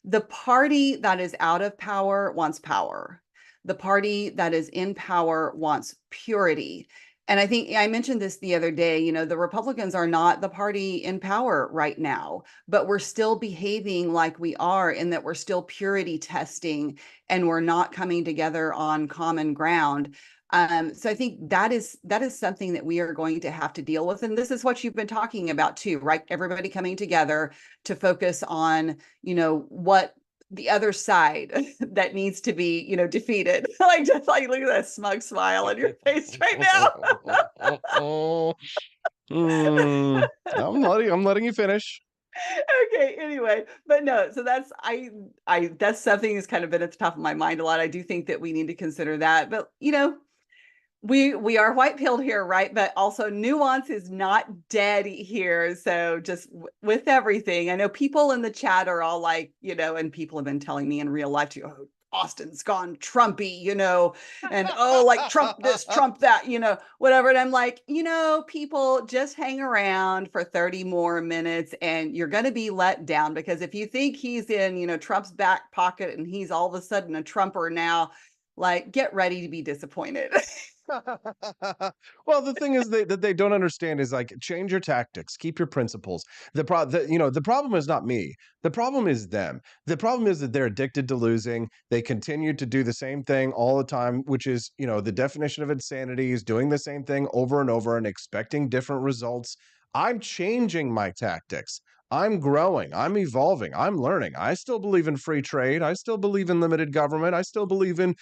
the party that is out of power wants power. The party that is in power wants purity. And I think I mentioned this the other day, the Republicans are not the party in power right now, but we're still behaving like we are, in that we're still purity testing and we're not coming together on common ground. So I think that is something that we are going to have to deal with. And this is what you've been talking about too, right? Everybody coming together to focus on, what the other side that needs to be, defeated. Just look at that smug smile on your face right now. I'm letting you finish. Okay, anyway, but no, so that's that's something that's kind of been at the top of my mind a lot. I do think that we need to consider that, but we are white pilled here, right? But also nuance is not dead here. So just with everything, I know people in the chat are all like, and people have been telling me in real life too, oh, Austin's gone Trumpy, and oh, like Trump this, Trump that, whatever. And I'm like, people just hang around for 30 more minutes and you're going to be let down, because if you think he's in, Trump's back pocket and he's all of a sudden a Trumper now, like, get ready to be disappointed. Well, the thing is that they don't understand is, like, change your tactics, keep your principles. The problem is not me. The problem is them. The problem is that they're addicted to losing. They continue to do the same thing all the time, which is, the definition of insanity is doing the same thing over and over and expecting different results. I'm changing my tactics. I'm growing. I'm evolving. I'm learning. I still believe in free trade. I still believe in limited government. I still believe in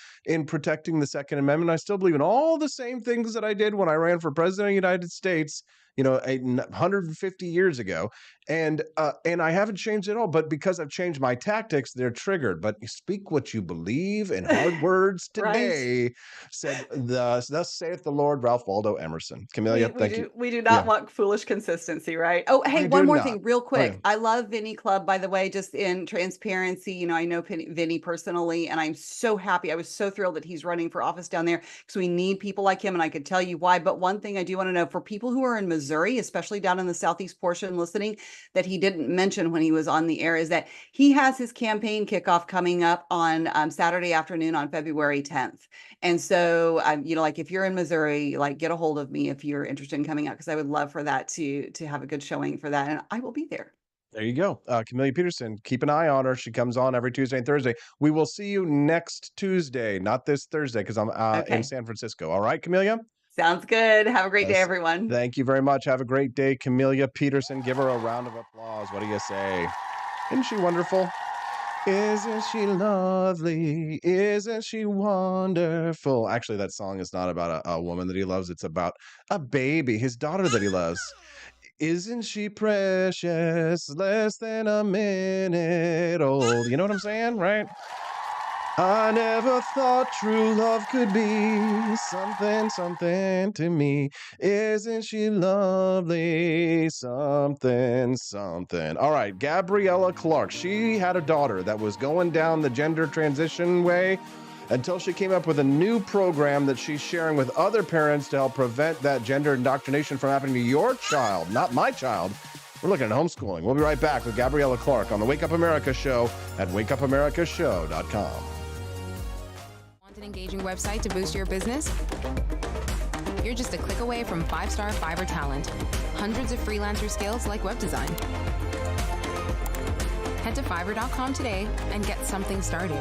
protecting the Second Amendment. I still believe in all the same things that I did when I ran for president of the United States, 150 years ago. And I haven't changed at all. But because I've changed my tactics, they're triggered. But speak what you believe in hard words today, right? Said thus saith the Lord, Ralph Waldo Emerson. Camellia, thank you. We do not want foolish consistency, right? Oh, hey, one more thing real quick. I love Vinnie Clubb, by the way, just in transparency. I know Vinnie personally, and I'm so happy. I was so thrilled that he's running for office down there, because we need people like him, and I could tell you why. But one thing I do want to know, for people who are in Missouri, especially down in the southeast portion listening, that he didn't mention when he was on the air, is that he has his campaign kickoff coming up on Saturday afternoon on February 10th. And so, like, if you're in Missouri, like, get a hold of me if you're interested in coming out, because I would love for that to have a good showing for that, and I will be there. There you go. Camellia Peterson, keep an eye on her. She comes on every Tuesday and Thursday. We will see you next Tuesday, not this Thursday, because I'm in San Francisco. All right, Camellia? Sounds good. Have a great day, everyone. Thank you very much. Have a great day, Camellia Peterson. Give her a round of applause. What do you say? Isn't she wonderful? Isn't she lovely? Isn't she wonderful? Actually, that song is not about a woman that he loves. It's about a baby, his daughter that he loves. Isn't she precious? Less than a minute old. You know what I'm saying, right? I never thought true love could be something, something to me. Isn't she lovely? Something, something. All right, Gabrielle Clark. She had a daughter that was going down the gender transition way until she came up with a new program that she's sharing with other parents to help prevent that gender indoctrination from happening to your child, not my child. We're looking at homeschooling. We'll be right back with Gabrielle Clark on the Wake Up America Show at wakeupAmericaShow.com. Want an engaging website to boost your business? You're just a click away from 5-star Fiverr talent. Hundreds of freelancer skills like web design. Head to Fiverr.com today and get something started.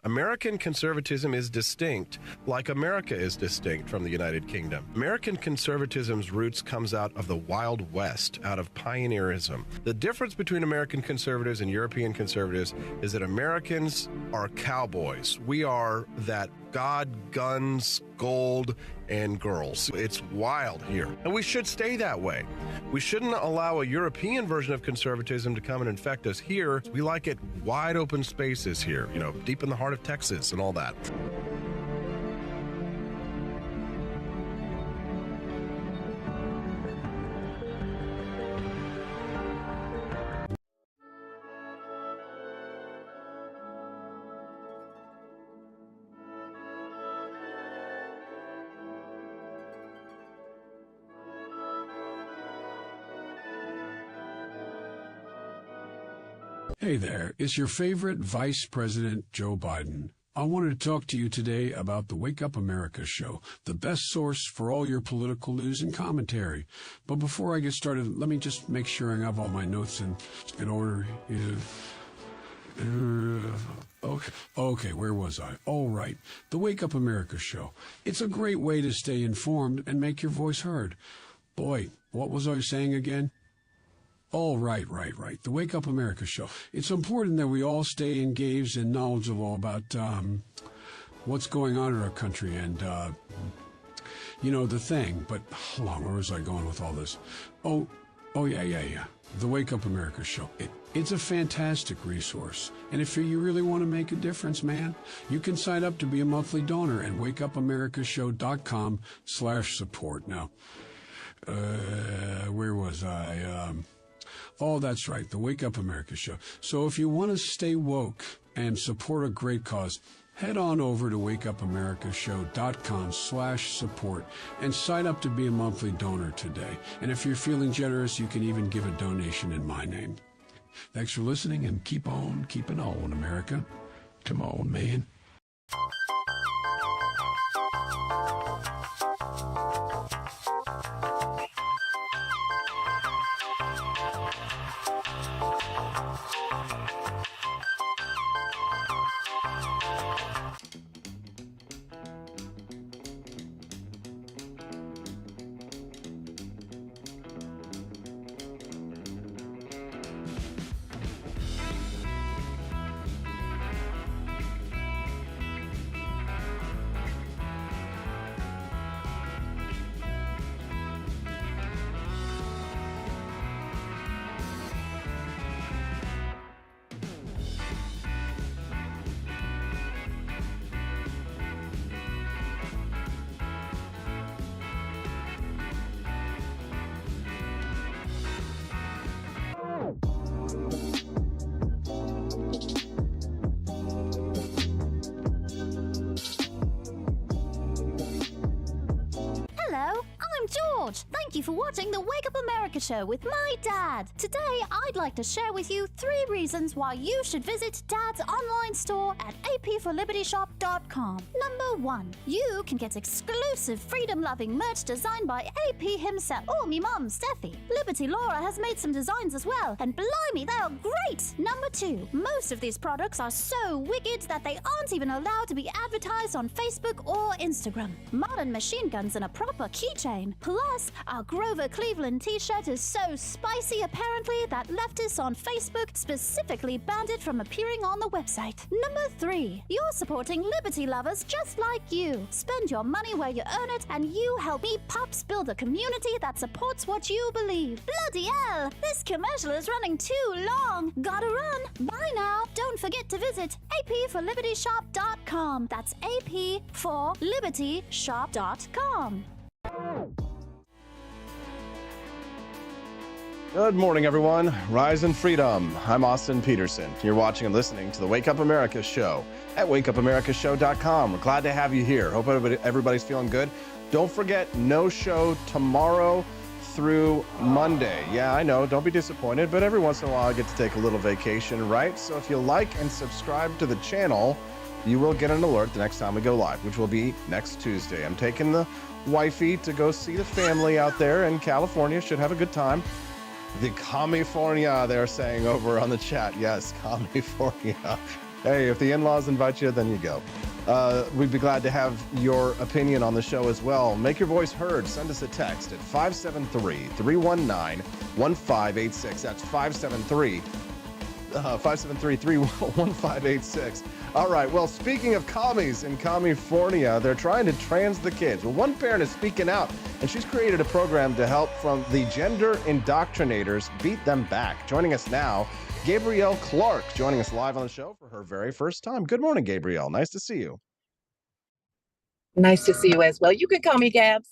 American conservatism is distinct, like America is distinct from the United Kingdom. American conservatism's roots comes out of the Wild West, out of pioneerism. The difference between American conservatives and European conservatives is that Americans are cowboys. We are that God, guns, gold, and girls. It's wild here, and we should stay that way. We shouldn't allow a European version of conservatism to come and infect us here. We like it wide open spaces here, you know, deep in the heart of Texas and all that. Hey there, it's your favorite Vice President Joe Biden. I wanted to talk to you today about the Wake Up America show, the best source for all your political news and commentary. But before I get started, let me just make sure I have all my notes in order. Okay, where was I? All right, the Wake Up America show. It's a great way to stay informed and make your voice heard. Boy, what was I saying again? Oh, right. The Wake Up America show. It's important that we all stay engaged and knowledgeable about what's going on in our country and, the thing. But hold on, where was I going with all this? Oh, yeah. The Wake Up America show. It's a fantastic resource. And if you really want to make a difference, man, you can sign up to be a monthly donor at wakeupAmericaShow.com/support. Now, where was I? Oh, that's right, the Wake Up America show. So if you want to stay woke and support a great cause, head on over to wakeupAmericaShow.com/support and sign up to be a monthly donor today. And if you're feeling generous, you can even give a donation in my name. Thanks for listening, and keep on keeping on, America. Come on, man. Thank you for watching the Wake Up America show with my dad. Today, I'd like to share with you 3 reasons why you should visit Dad's online store at apforlibertyshop.com. Number 1, you can get exclusive freedom-loving merch designed by AP himself, or me mum, Steffi. Liberty Laura has made some designs as well, and blimey, they are great! Number 2, most of these products are so wicked that they aren't even allowed to be advertised on Facebook or Instagram. Modern machine guns and a proper keychain. line. Plus, our Grover Cleveland t-shirt is so spicy apparently that leftists on Facebook specifically banned it from appearing on the website. Number 3, you're supporting liberty lovers just like you. Spend your money where you earn it, and you help me pups build a community that supports what you believe. Bloody hell, this commercial is running too long. Gotta run. Bye now. Don't forget to visit apforlibertyshop.com. That's apforlibertyshop.com. Good morning, everyone. Rise in freedom. I'm Austin Peterson. You're watching and listening to the Wake Up America show at wakeupAmericaShow.com. We're glad to have you here. Hope everybody's feeling good. Don't forget, no show tomorrow through Monday. Yeah, I know, don't be disappointed, but every once in a while I get to take a little vacation, right? So if you like and subscribe to the channel, you will get an alert the next time we go live, which will be next Tuesday. I'm taking the wifey to go see the family out there in California. Should have a good time. The California, they're saying over on the chat. Yes, California. Hey, if the in-laws invite you, then you go. We'd be glad to have your opinion on the show as well. Make your voice heard. Send us a text at 573-319-1586. That's 573-31586. All right, well, speaking of commies in California, they're trying to trans the kids. Well, one parent is speaking out, and she's created a program to help from the gender indoctrinators beat them back. Joining us now, Gabrielle Clark, joining us live on the show for her very first time. Good morning, Gabrielle. Nice to see you. Nice to see you as well. You can call me Gabs.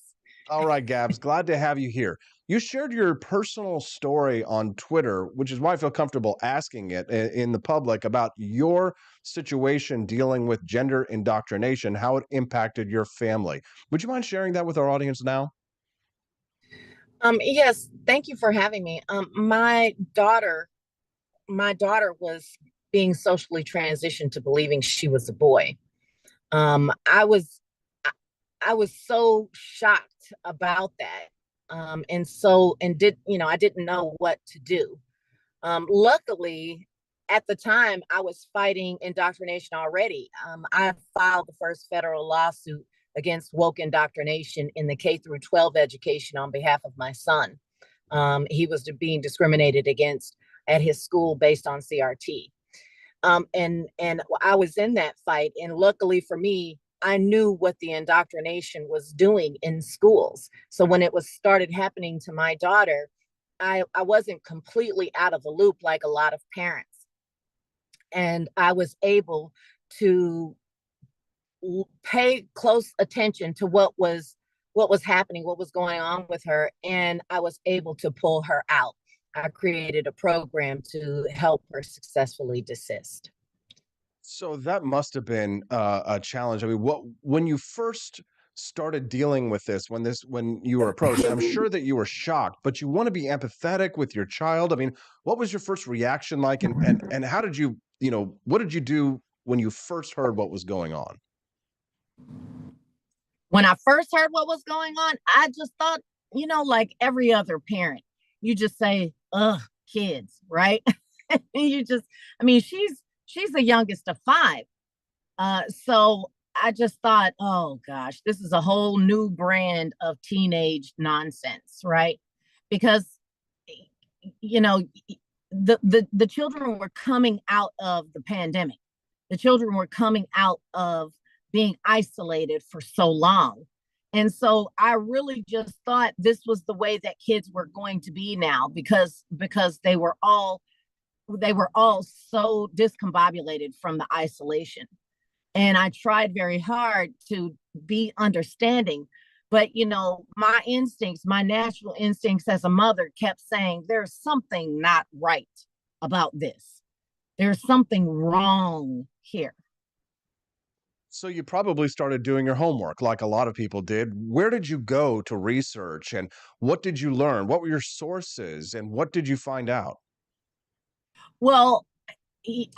All right, Gabs, glad to have you here. You shared your personal story on Twitter, which is why I feel comfortable asking it in the public about your situation dealing with gender indoctrination, how it impacted your family. Would you mind sharing that with our audience now? Yes, thank you for having me. My daughter was being socially transitioned to believing she was a boy. I was so shocked about that. I didn't know what to do. Luckily, at the time, I was fighting indoctrination already. I filed the first federal lawsuit against woke indoctrination in the K through 12 education on behalf of my son. He was being discriminated against at his school based on CRT. And I was in that fight. And luckily for me, I knew what the indoctrination was doing in schools. So when it was started happening to my daughter, I wasn't completely out of the loop like a lot of parents. And I was able to pay close attention to what was happening, what was going on with her. And I was able to pull her out. I created a program to help her successfully desist. So that must have been a challenge. I mean, when you first started dealing with this, when you were approached, I'm sure that you were shocked, but you want to be empathetic with your child. I mean, what was your first reaction like, and how did you, what did you do when you first heard what was going on? When I first heard what was going on, I just thought, like every other parent, you just say, ugh, kids, right? She's the youngest of 5. So I just thought, oh gosh, this is a whole new brand of teenage nonsense, right? Because, the children were coming out of the pandemic. The children were coming out of being isolated for so long. And so I really just thought this was the way that kids were going to be now, because they were all so discombobulated from the isolation. And I tried very hard to be understanding, but my natural instincts as a mother kept saying, there's something not right about this. There's something wrong here. So you probably started doing your homework like a lot of people did. Where did you go to research, and what did you learn? What were your sources, and what did you find out? Well, we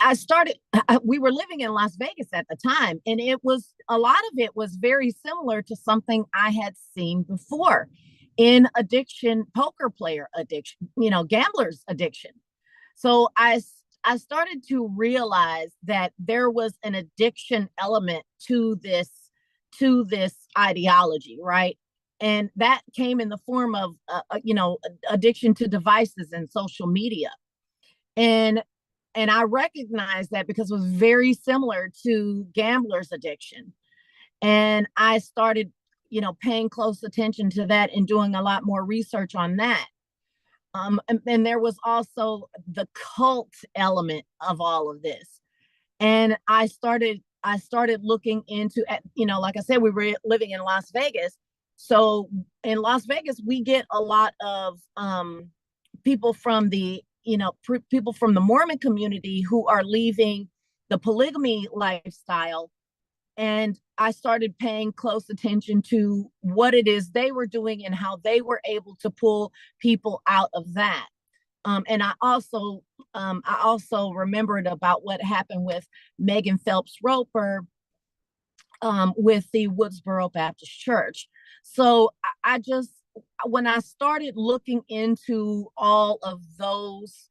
were living in Las Vegas at the time, and a lot of it was very similar to something I had seen before in addiction, poker player addiction, gambler's addiction. So I started to realize that there was an addiction element to this ideology, right? And that came in the form of, addiction to devices and social media. And I recognized that because it was very similar to gamblers' addiction. And I started, paying close attention to that and doing a lot more research on that. And there was also the cult element of all of this. And I started looking into, like I said, we were living in Las Vegas. So in Las Vegas, we get a lot of people from the, people from the Mormon community who are leaving the polygamy lifestyle. And I started paying close attention to what it is they were doing and how they were able to pull people out of that. And I also remembered about what happened with Megan Phelps Roper with the Woodsboro Baptist Church. So when I started looking into all of those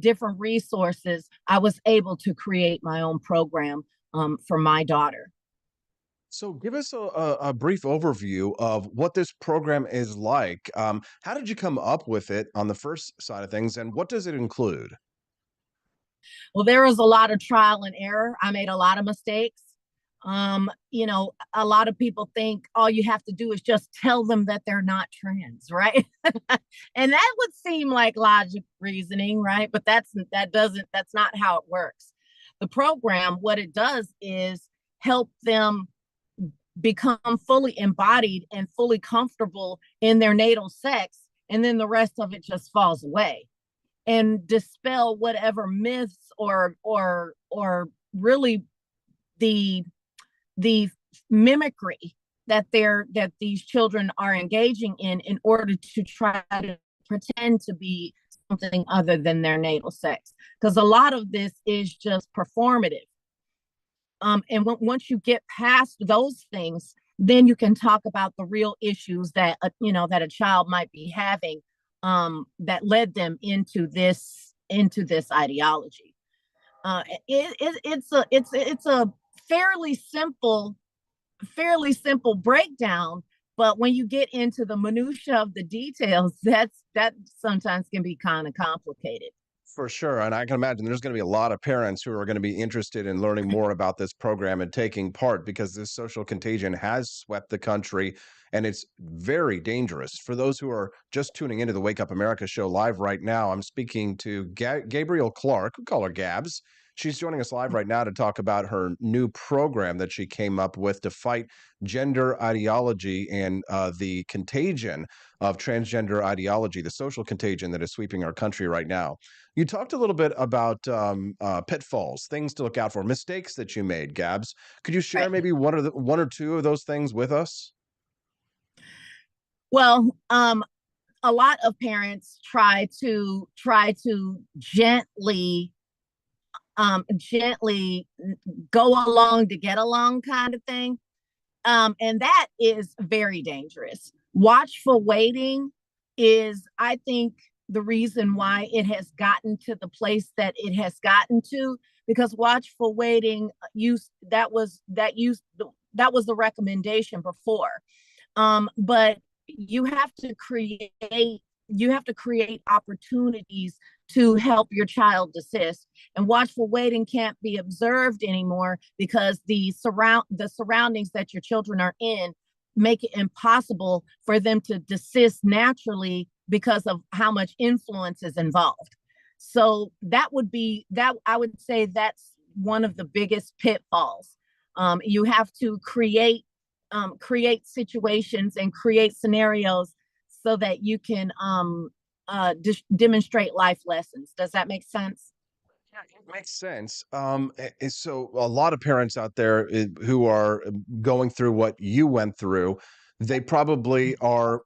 different resources, I was able to create my own program for my daughter. So give us a brief overview of what this program is like. How did you come up with it on the first side of things, and what does it include? Well, there was a lot of trial and error. I made a lot of mistakes. A lot of people think all you have to do is just tell them that they're not trans, right? And that would seem like logic reasoning, right? But that's not how it works. The program, what it does is help them become fully embodied and fully comfortable in their natal sex, and then the rest of it just falls away, and dispel whatever myths or really the mimicry that these children are engaging in order to try to pretend to be something other than their natal sex, because a lot of this is just performative. And once you get past those things, then you can talk about the real issues that that a child might be having that led them into this ideology. It's a fairly simple breakdown, but when you get into the minutia of the details, that sometimes can be kind of complicated. For sure. And I can imagine there's going to be a lot of parents who are going to be interested in learning more about this program and taking part, because this social contagion has swept the country and it's very dangerous. For those who are just tuning into the Wake Up America show live right now, I'm speaking to Gabrielle Clark, we call her Gabs. She's joining us live right now to talk about her new program that she came up with to fight gender ideology and the contagion of transgender ideology, the social contagion that is sweeping our country right now. You talked a little bit about pitfalls, things to look out for, mistakes that you made, Gabs. Could you share maybe one or two of those things with us? Well, a lot of parents try to gently go along to get along, kind of thing. And that is very dangerous. Watchful waiting is, I think, the reason why it has gotten to the place that it has gotten to, because watchful waiting that was the recommendation before. But you have to create opportunities to help your child desist. And watchful waiting can't be observed anymore because the surroundings that your children are in make it impossible for them to desist naturally because of how much influence is involved. So that I would say that's one of the biggest pitfalls. You have to create situations and create scenarios so that you can demonstrate life lessons. Does that make sense? Yeah, it makes sense. So a lot of parents out there who are going through what you went through, they probably are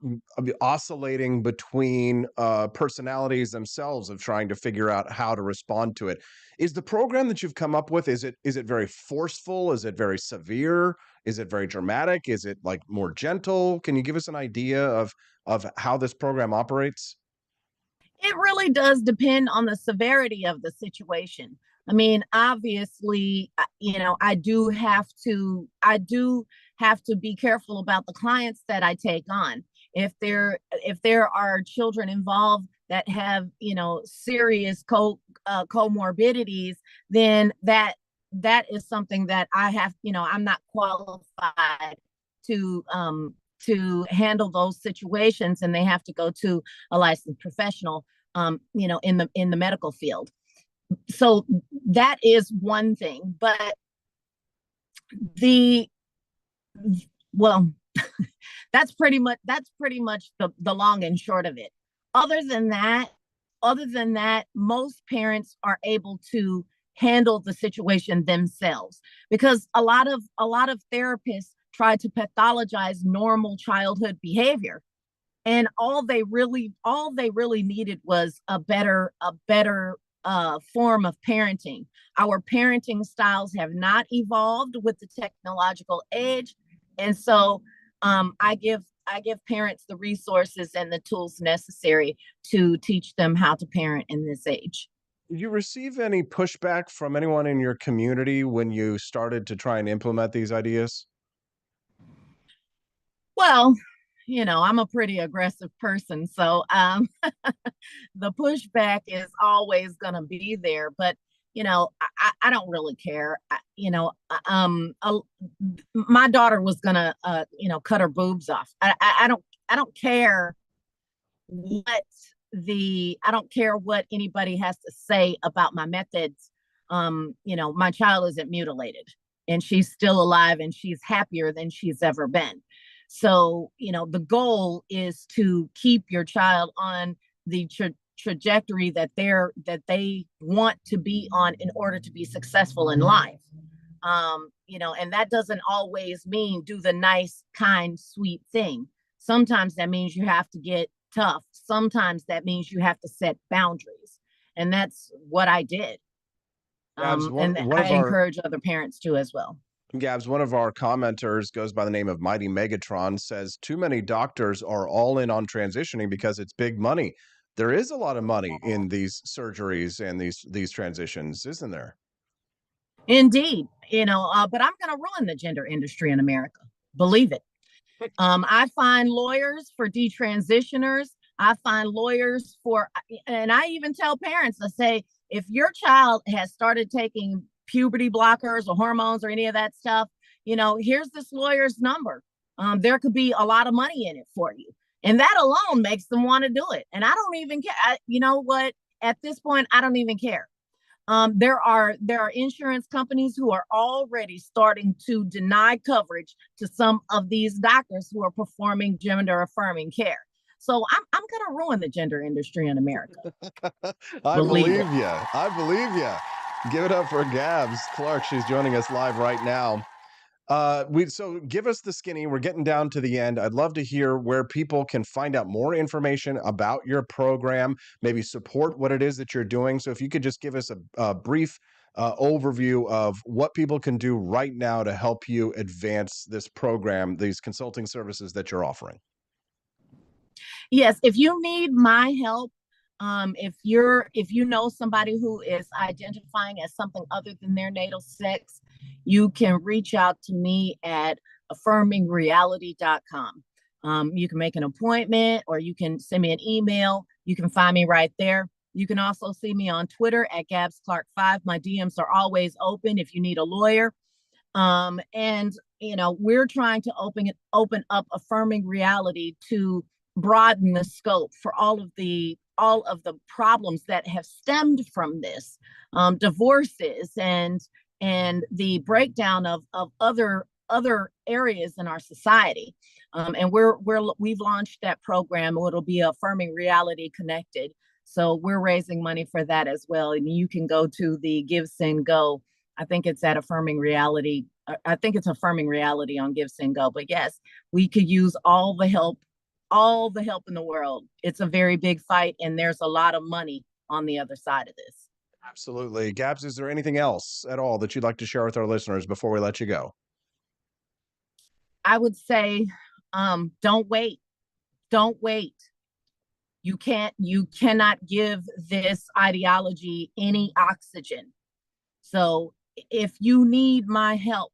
oscillating between personalities themselves of trying to figure out how to respond to it. Is the program that you've come up with, is it very forceful? Is it very severe? Is it very dramatic? Is it like more gentle? Can you give us an idea of how this program operates? It really does depend on the severity of the situation. I mean, obviously, I do have have to be careful about the clients that I take on. If there are children involved that have, serious comorbidities, then that is something that I have, I'm not qualified to handle those situations, and they have to go to a licensed professional, in the medical field. So that is one thing, but that's pretty much the long and short of it. Other than that, most parents are able to handle the situation themselves, because a lot of therapists try to pathologize normal childhood behavior, and all they really needed was a better form of parenting. Our parenting styles have not evolved with the technological age, and so I give parents the resources and the tools necessary to teach them how to parent in this age. Did you receive any pushback from anyone in your community when you started to try and implement these ideas? Well, I'm a pretty aggressive person, so the pushback is always going to be there. But I don't really care. My daughter was gonna cut her boobs off. I don't care what anybody has to say about my methods. My child isn't mutilated, and she's still alive, and she's happier than she's ever been. So, the goal is to keep your child on the trajectory that they want to be on in order to be successful in life. And that doesn't always mean do the nice, kind, sweet thing. Sometimes that means you have to get tough. Sometimes that means you have to set boundaries. And that's what I did. And I encourage other parents to as well. Gabs, one of our commenters goes by the name of Mighty Megatron, says too many doctors are all in on transitioning because it's big money. There is a lot of money in these surgeries and these transitions, isn't there? Indeed, but I'm going to ruin the gender industry in America. Believe it. I find lawyers for detransitioners. I find lawyers and I even tell parents, I say, if your child has started taking puberty blockers or hormones or any of that stuff, here's this lawyer's number. There could be a lot of money in it for you. And that alone makes them want to do it. And I don't even care. You know what? At this point, I don't even care. There are insurance companies who are already starting to deny coverage to some of these doctors who are performing gender affirming care. So I'm going to ruin the gender industry in America. I believe you. I believe you. Give it up for Gabs Clark. She's joining us live right now. So give us the skinny. We're getting down to the end. I'd love to hear where people can find out more information about your program, maybe support what it is that you're doing. So if you could just give us a brief overview of what people can do right now to help you advance this program, these consulting services that you're offering. Yes, if you need my help, if you know somebody who is identifying as something other than their natal sex, you can reach out to me at affirmingreality.com. You can make an appointment, or you can send me an email. You can find me right there. You can also see me on Twitter at GabsClark5. My DMs are always open if you need a lawyer. And we're trying to open up Affirming Reality to broaden the scope for all of the problems that have stemmed from this, divorces and the breakdown of other areas in our society. And we've launched that program. It'll be Affirming Reality Connected. So we're raising money for that as well. And you can go to the Give, Send, Go. I think it's at Affirming Reality. I think it's Affirming Reality on Give, Send, Go. But yes, we could use all the help in the world. It's a very big fight, and there's a lot of money on the other side of this. Absolutely. Gabs, is there anything else at all that you'd like to share with our listeners before we let you go? I would say, don't wait. Don't wait. You cannot give this ideology any oxygen. So if you need my help,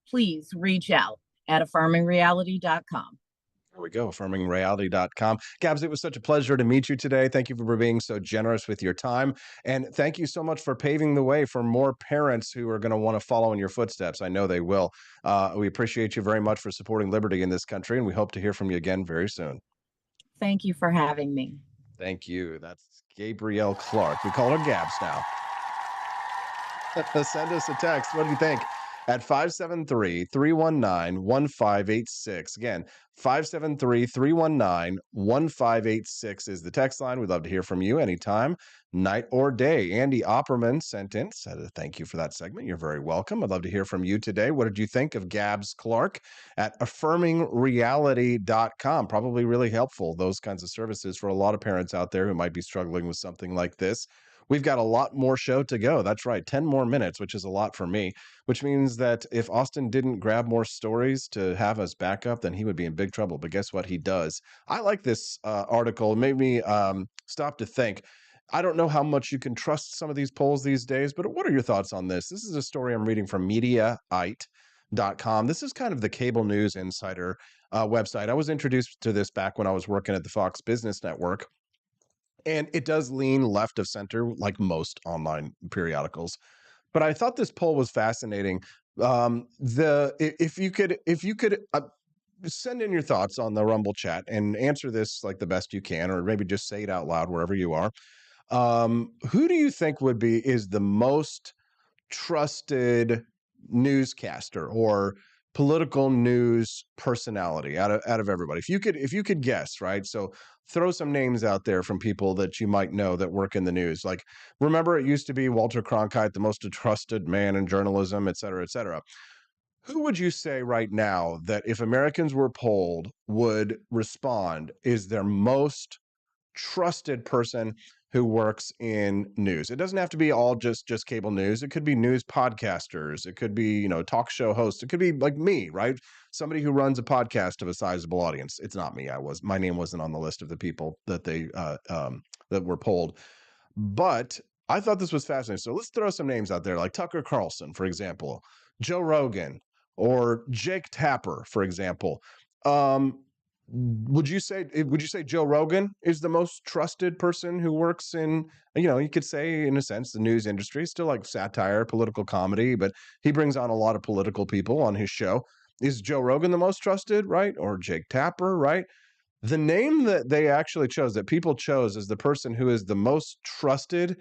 please reach out. at affirmingreality.com. There we go, affirmingreality.com. Gabs, it was such a pleasure to meet you today. Thank you for being so generous with your time. And thank you so much for paving the way for more parents who are going to want to follow in your footsteps. I know they will. We appreciate you very much for supporting liberty in this country, and we hope to hear from you again very soon. Thank you for having me. Thank you. That's Gabrielle Clark. We call her Gabs now. Send us a text. What do you think? At 573-319-1586. Again, 573-319-1586 is the text line. We'd love to hear from you anytime, night or day. Andy Opperman sent in, said thank you for that segment. You're very welcome. I'd love to hear from you today. What did you think of Gabs Clark at affirmingreality.com? Probably really helpful, those kinds of services for a lot of parents out there who might be struggling with something like this. We've got a lot more show to go. That's right, 10 more minutes, which is a lot for me, which means that if Austin didn't grab more stories to have us back up, then he would be in big trouble. But guess what? He does. I like this article. It made me stop to think. I don't know how much you can trust some of these polls these days, but what are your thoughts on this? This is a story I'm reading from Mediaite.com. This is kind of the cable news insider website. I was introduced to this back when I was working at the Fox Business Network. And it does lean left of center, like most online periodicals. But I thought this poll was fascinating. If you could send in your thoughts on the Rumble chat and answer this like the best you can, or maybe just say it out loud wherever you are. Who do you think is the most trusted newscaster or political news personality out of everybody? If you could guess, right? So throw some names out there from people that you might know that work in the news. Like, remember, it used to be Walter Cronkite, the most trusted man in journalism, et cetera, et cetera. Who would you say right now that if Americans were polled would respond is their most trusted person who works in news? It doesn't have to be all just cable news. It could be news podcasters. It could be, talk show hosts. It could be like me, right? Somebody who runs a podcast of a sizable audience. It's not me. My name wasn't on the list of the people that that were polled. But I thought this was fascinating. So let's throw some names out there, like Tucker Carlson, for example, Joe Rogan, or Jake Tapper, for example. Would you say Joe Rogan is the most trusted person who works in, you could say in a sense, the news industry? Still like satire, political comedy, but he brings on a lot of political people on his show. Is Joe Rogan the most trusted, right? Or Jake Tapper, right? The name that they actually chose, that people chose as the person who is the most trusted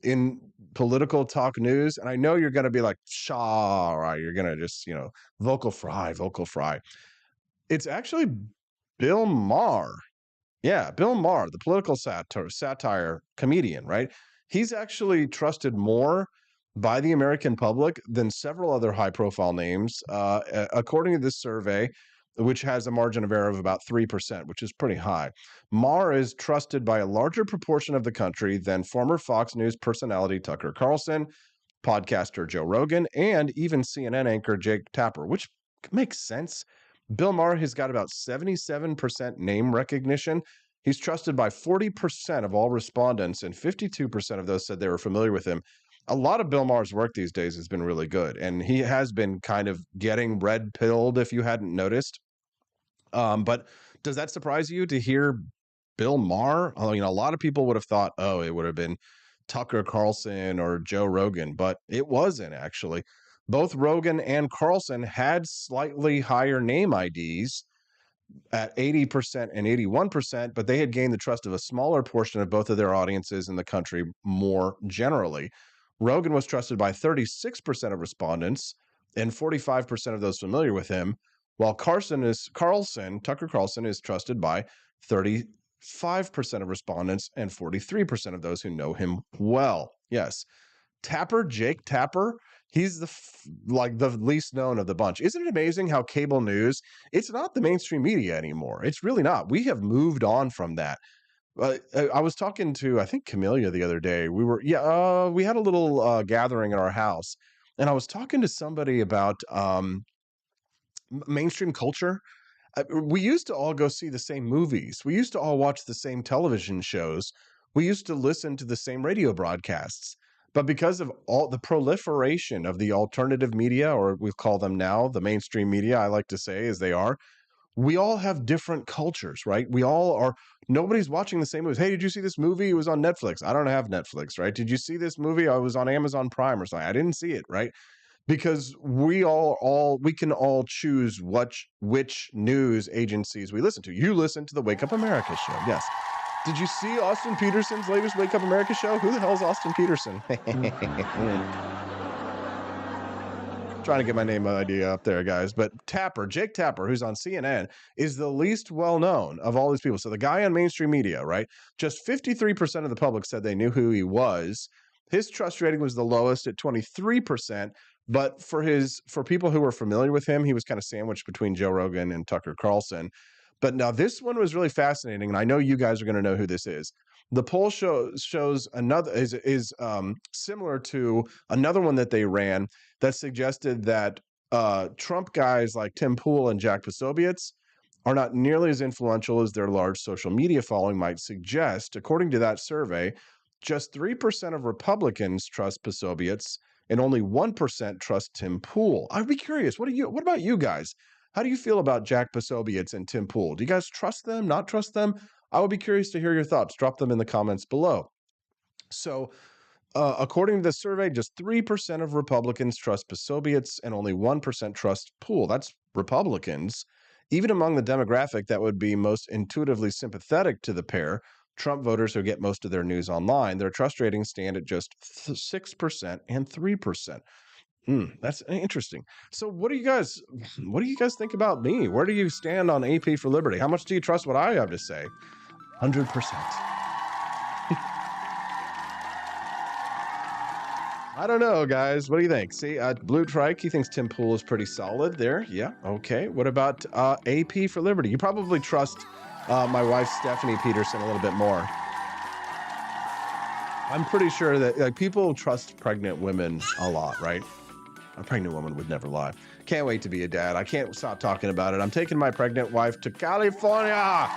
in political talk news, and I know you're going to be like, Shaw, right? You're going to just, vocal fry. It's actually Bill Maher. Yeah, Bill Maher, the political satire comedian, right? He's actually trusted more by the American public than several other high-profile names, according to this survey, which has a margin of error of about 3%, which is pretty high. Maher is trusted by a larger proportion of the country than former Fox News personality Tucker Carlson, podcaster Joe Rogan, and even CNN anchor Jake Tapper, which makes sense. Bill Maher has got about 77% name recognition. He's trusted by 40% of all respondents, and 52% of those said they were familiar with him. A lot of Bill Maher's work these days has been really good, and he has been kind of getting red-pilled, if you hadn't noticed. But does that surprise you to hear Bill Maher? A lot of people would have thought, it would have been Tucker Carlson or Joe Rogan, but it wasn't actually. Both Rogan and Carlson had slightly higher name IDs at 80% and 81%, but they had gained the trust of a smaller portion of both of their audiences in the country more generally. Rogan was trusted by 36% of respondents and 45% of those familiar with him, while Tucker Carlson is trusted by 35% of respondents and 43% of those who know him well. Yes. Jake Tapper, he's the least known of the bunch. Isn't it amazing how cable news, it's not the mainstream media anymore. It's really not. We have moved on from that. I was talking to, I think, Camellia the other day. We had a little gathering at our house, and I was talking to somebody about mainstream culture. We used to all go see the same movies. We used to all watch the same television shows. We used to listen to the same radio broadcasts. But because of all the proliferation of the alternative media, or we call them now the mainstream media, I like to say as they are, we all have different cultures, right? We all are, nobody's watching the same movies. Hey, did you see this movie? It was on Netflix. I don't have Netflix, right? Did you see this movie? I was on Amazon Prime or something. I didn't see it, right? Because we can all choose which news agencies we listen to. You listen to the Wake Up America show. Yes. Did you see Austin Peterson's latest Wake Up America show? Who the hell is Austin Peterson? Trying to get my name idea up there, guys. But Jake Tapper, who's on CNN, is the least well-known of all these people. So the guy on mainstream media, right? Just 53% of the public said they knew who he was. His trust rating was the lowest at 23%. But for people who were familiar with him, he was kind of sandwiched between Joe Rogan and Tucker Carlson. But now this one was really fascinating, and I know you guys are going to know who this is. The poll shows another is similar to another one that they ran that suggested that Trump guys like Tim Pool and Jack Posobiec are not nearly as influential as their large social media following might suggest. According to that survey, just 3% of Republicans trust Posobiec, and only 1% trust Tim Pool. I'd be curious. What about you guys? How do you feel about Jack Posobiec and Tim Pool? Do you guys trust them, not trust them? I would be curious to hear your thoughts. Drop them in the comments below. So, according to the survey, just 3% of Republicans trust Posobiec and only 1% trust Pool. That's Republicans. Even among the demographic that would be most intuitively sympathetic to the pair, Trump voters who get most of their news online, their trust ratings stand at just 6% and 3%. That's interesting. So what do you guys think about me? Where do you stand on AP for Liberty? How much do you trust what I have to say? 100%. I don't know, guys. What do you think? See, Blue Trike, he thinks Tim Pool is pretty solid there. Yeah, okay. What about AP for Liberty? You probably trust my wife, Stephanie Peterson, a little bit more. I'm pretty sure that people trust pregnant women a lot, right? A pregnant woman would never lie. Can't wait to be a dad. I can't stop talking about it. I'm taking my pregnant wife to California.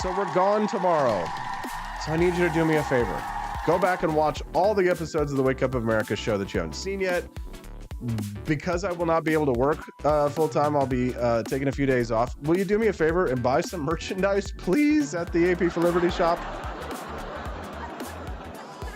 So we're gone tomorrow. So I need you to do me a favor. Go back and watch all the episodes of the Wake Up America show that you haven't seen yet. Because I will not be able to work full time, I'll be taking a few days off. Will you do me a favor and buy some merchandise, please, at the AP for Liberty shop?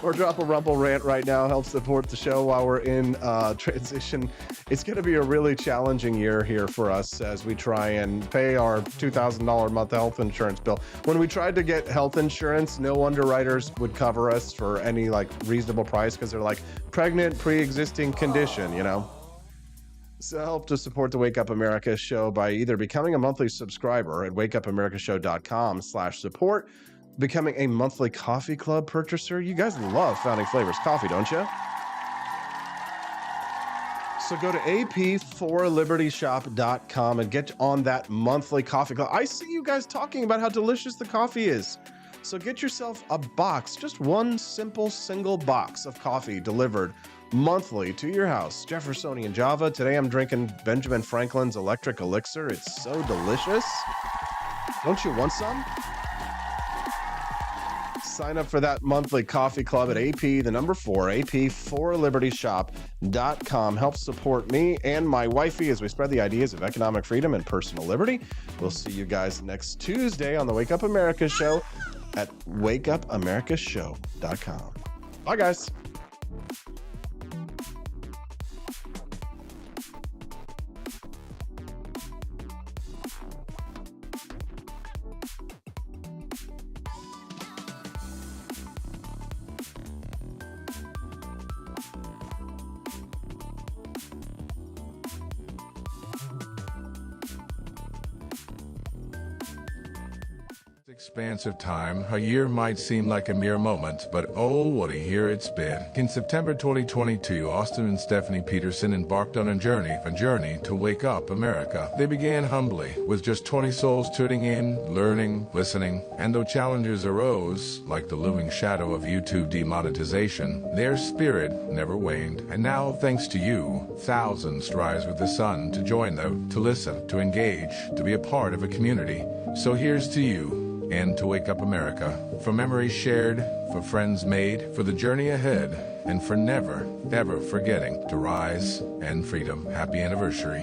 Or drop a Rumble rant right now. Help support the show while we're in transition. It's going to be a really challenging year here for us as we try and pay our $2,000 a month health insurance bill. When we tried to get health insurance, no underwriters would cover us for any reasonable price because they're like pregnant, pre-existing condition, you know? So help to support the Wake Up America show by either becoming a monthly subscriber at wakeupAmericaShow.com/support, becoming a monthly coffee club purchaser. You guys love Founding Flavors coffee, don't you? So go to ap4libertyshop.com and get on that monthly coffee club. I see you guys talking about how delicious the coffee is. So get yourself a box, just one simple single box of coffee delivered monthly to your house. Jeffersonian Java. Today I'm drinking Benjamin Franklin's Electric Elixir. It's so delicious. Don't you want some? Sign up for that monthly coffee club at ap4libertyshop.com. Help support me and my wifey as we spread the ideas of economic freedom and personal liberty. We'll see you guys next Tuesday on the Wake Up America show at wakeupAmericaShow.com. Bye, guys. Expanse of time, a year might seem like a mere moment, but oh, what a year it's been. In September 2022, Austin and Stephanie Peterson embarked on a journey to wake up America. They began humbly, with just 20 souls tuning in, learning, listening, and though challenges arose, like the looming shadow of YouTube demonetization, their spirit never waned. And now, thanks to you, thousands rise with the sun to join them, to listen, to engage, to be a part of a community. So here's to you, and to wake up America. For memories shared, for friends made, for the journey ahead, and for never, ever forgetting to rise and freedom. Happy anniversary.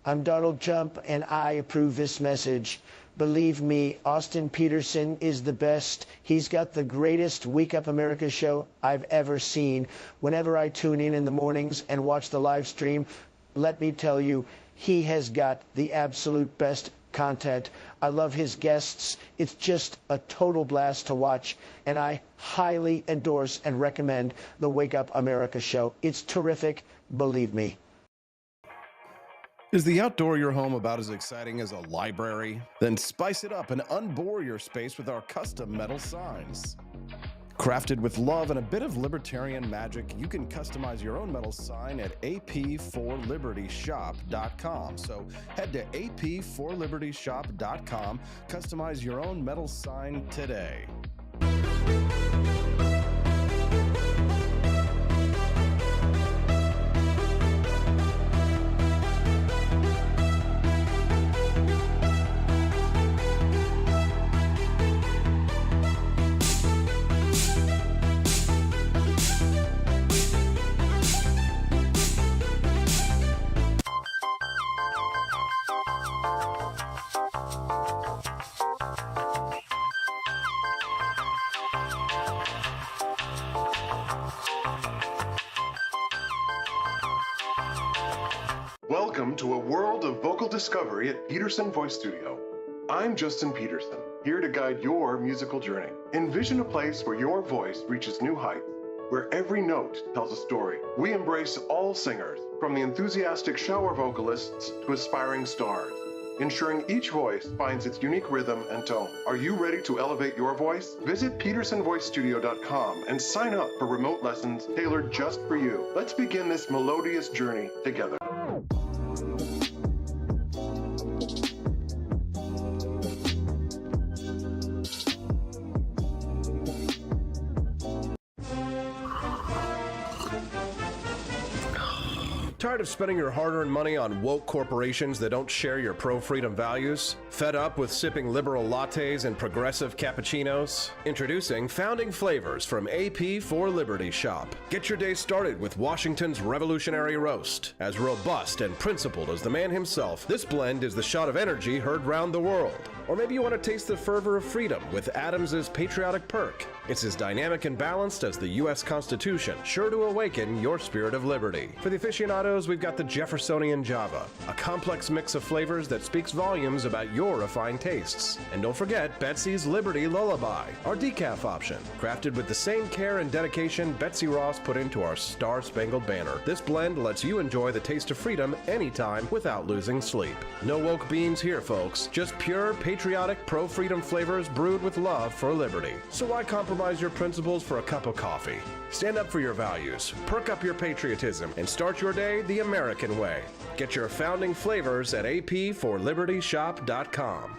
I'm Donald Trump, and I approve this message. Believe me, Austin Peterson is the best. He's got the greatest Wake Up America show I've ever seen. Whenever I tune in the mornings and watch the live stream, let me tell you, he has got the absolute best content. I love his guests. It's just a total blast to watch, and I highly endorse and recommend the Wake Up America show. It's terrific, believe me. Is the outdoor of your home about as exciting as a library? Then spice it up and unbore your space with our custom metal signs. Crafted with love and a bit of libertarian magic, you can customize your own metal sign at ap4libertyshop.com. So head to ap4libertyshop.com, customize your own metal sign today. Welcome to a world of vocal discovery at Peterson Voice Studio. I'm Justin Peterson, here to guide your musical journey. Envision a place where your voice reaches new heights, where every note tells a story. We embrace all singers, from the enthusiastic shower vocalists to aspiring stars, ensuring each voice finds its unique rhythm and tone. Are you ready to elevate your voice? Visit petersonvoicestudio.com and sign up for remote lessons tailored just for you. Let's begin this melodious journey together. Tired of spending your hard-earned money on woke corporations that don't share your pro-freedom values? Fed up with sipping liberal lattes and progressive cappuccinos? Introducing Founding Flavors from AP for Liberty Shop. Get your day started with Washington's Revolutionary Roast. As robust and principled as the man himself, this blend is the shot of energy heard round the world. Or maybe you want to taste the fervor of freedom with Adams's Patriotic Perk. It's as dynamic and balanced as the U.S. Constitution, sure to awaken your spirit of liberty. For the aficionados, we've got the Jeffersonian Java, a complex mix of flavors that speaks volumes about your refined tastes. And don't forget Betsy's Liberty Lullaby, our decaf option, crafted with the same care and dedication Betsy Ross put into our Star-Spangled Banner. This blend lets you enjoy the taste of freedom anytime without losing sleep. No woke beans here, folks. Just pure, patriotic, pro-freedom flavors brewed with love for liberty. So why compromise your principles for a cup of coffee? Stand up for your values, perk up your patriotism, and start your day the American way. Get your Founding Flavors at ap4libertyshop.com.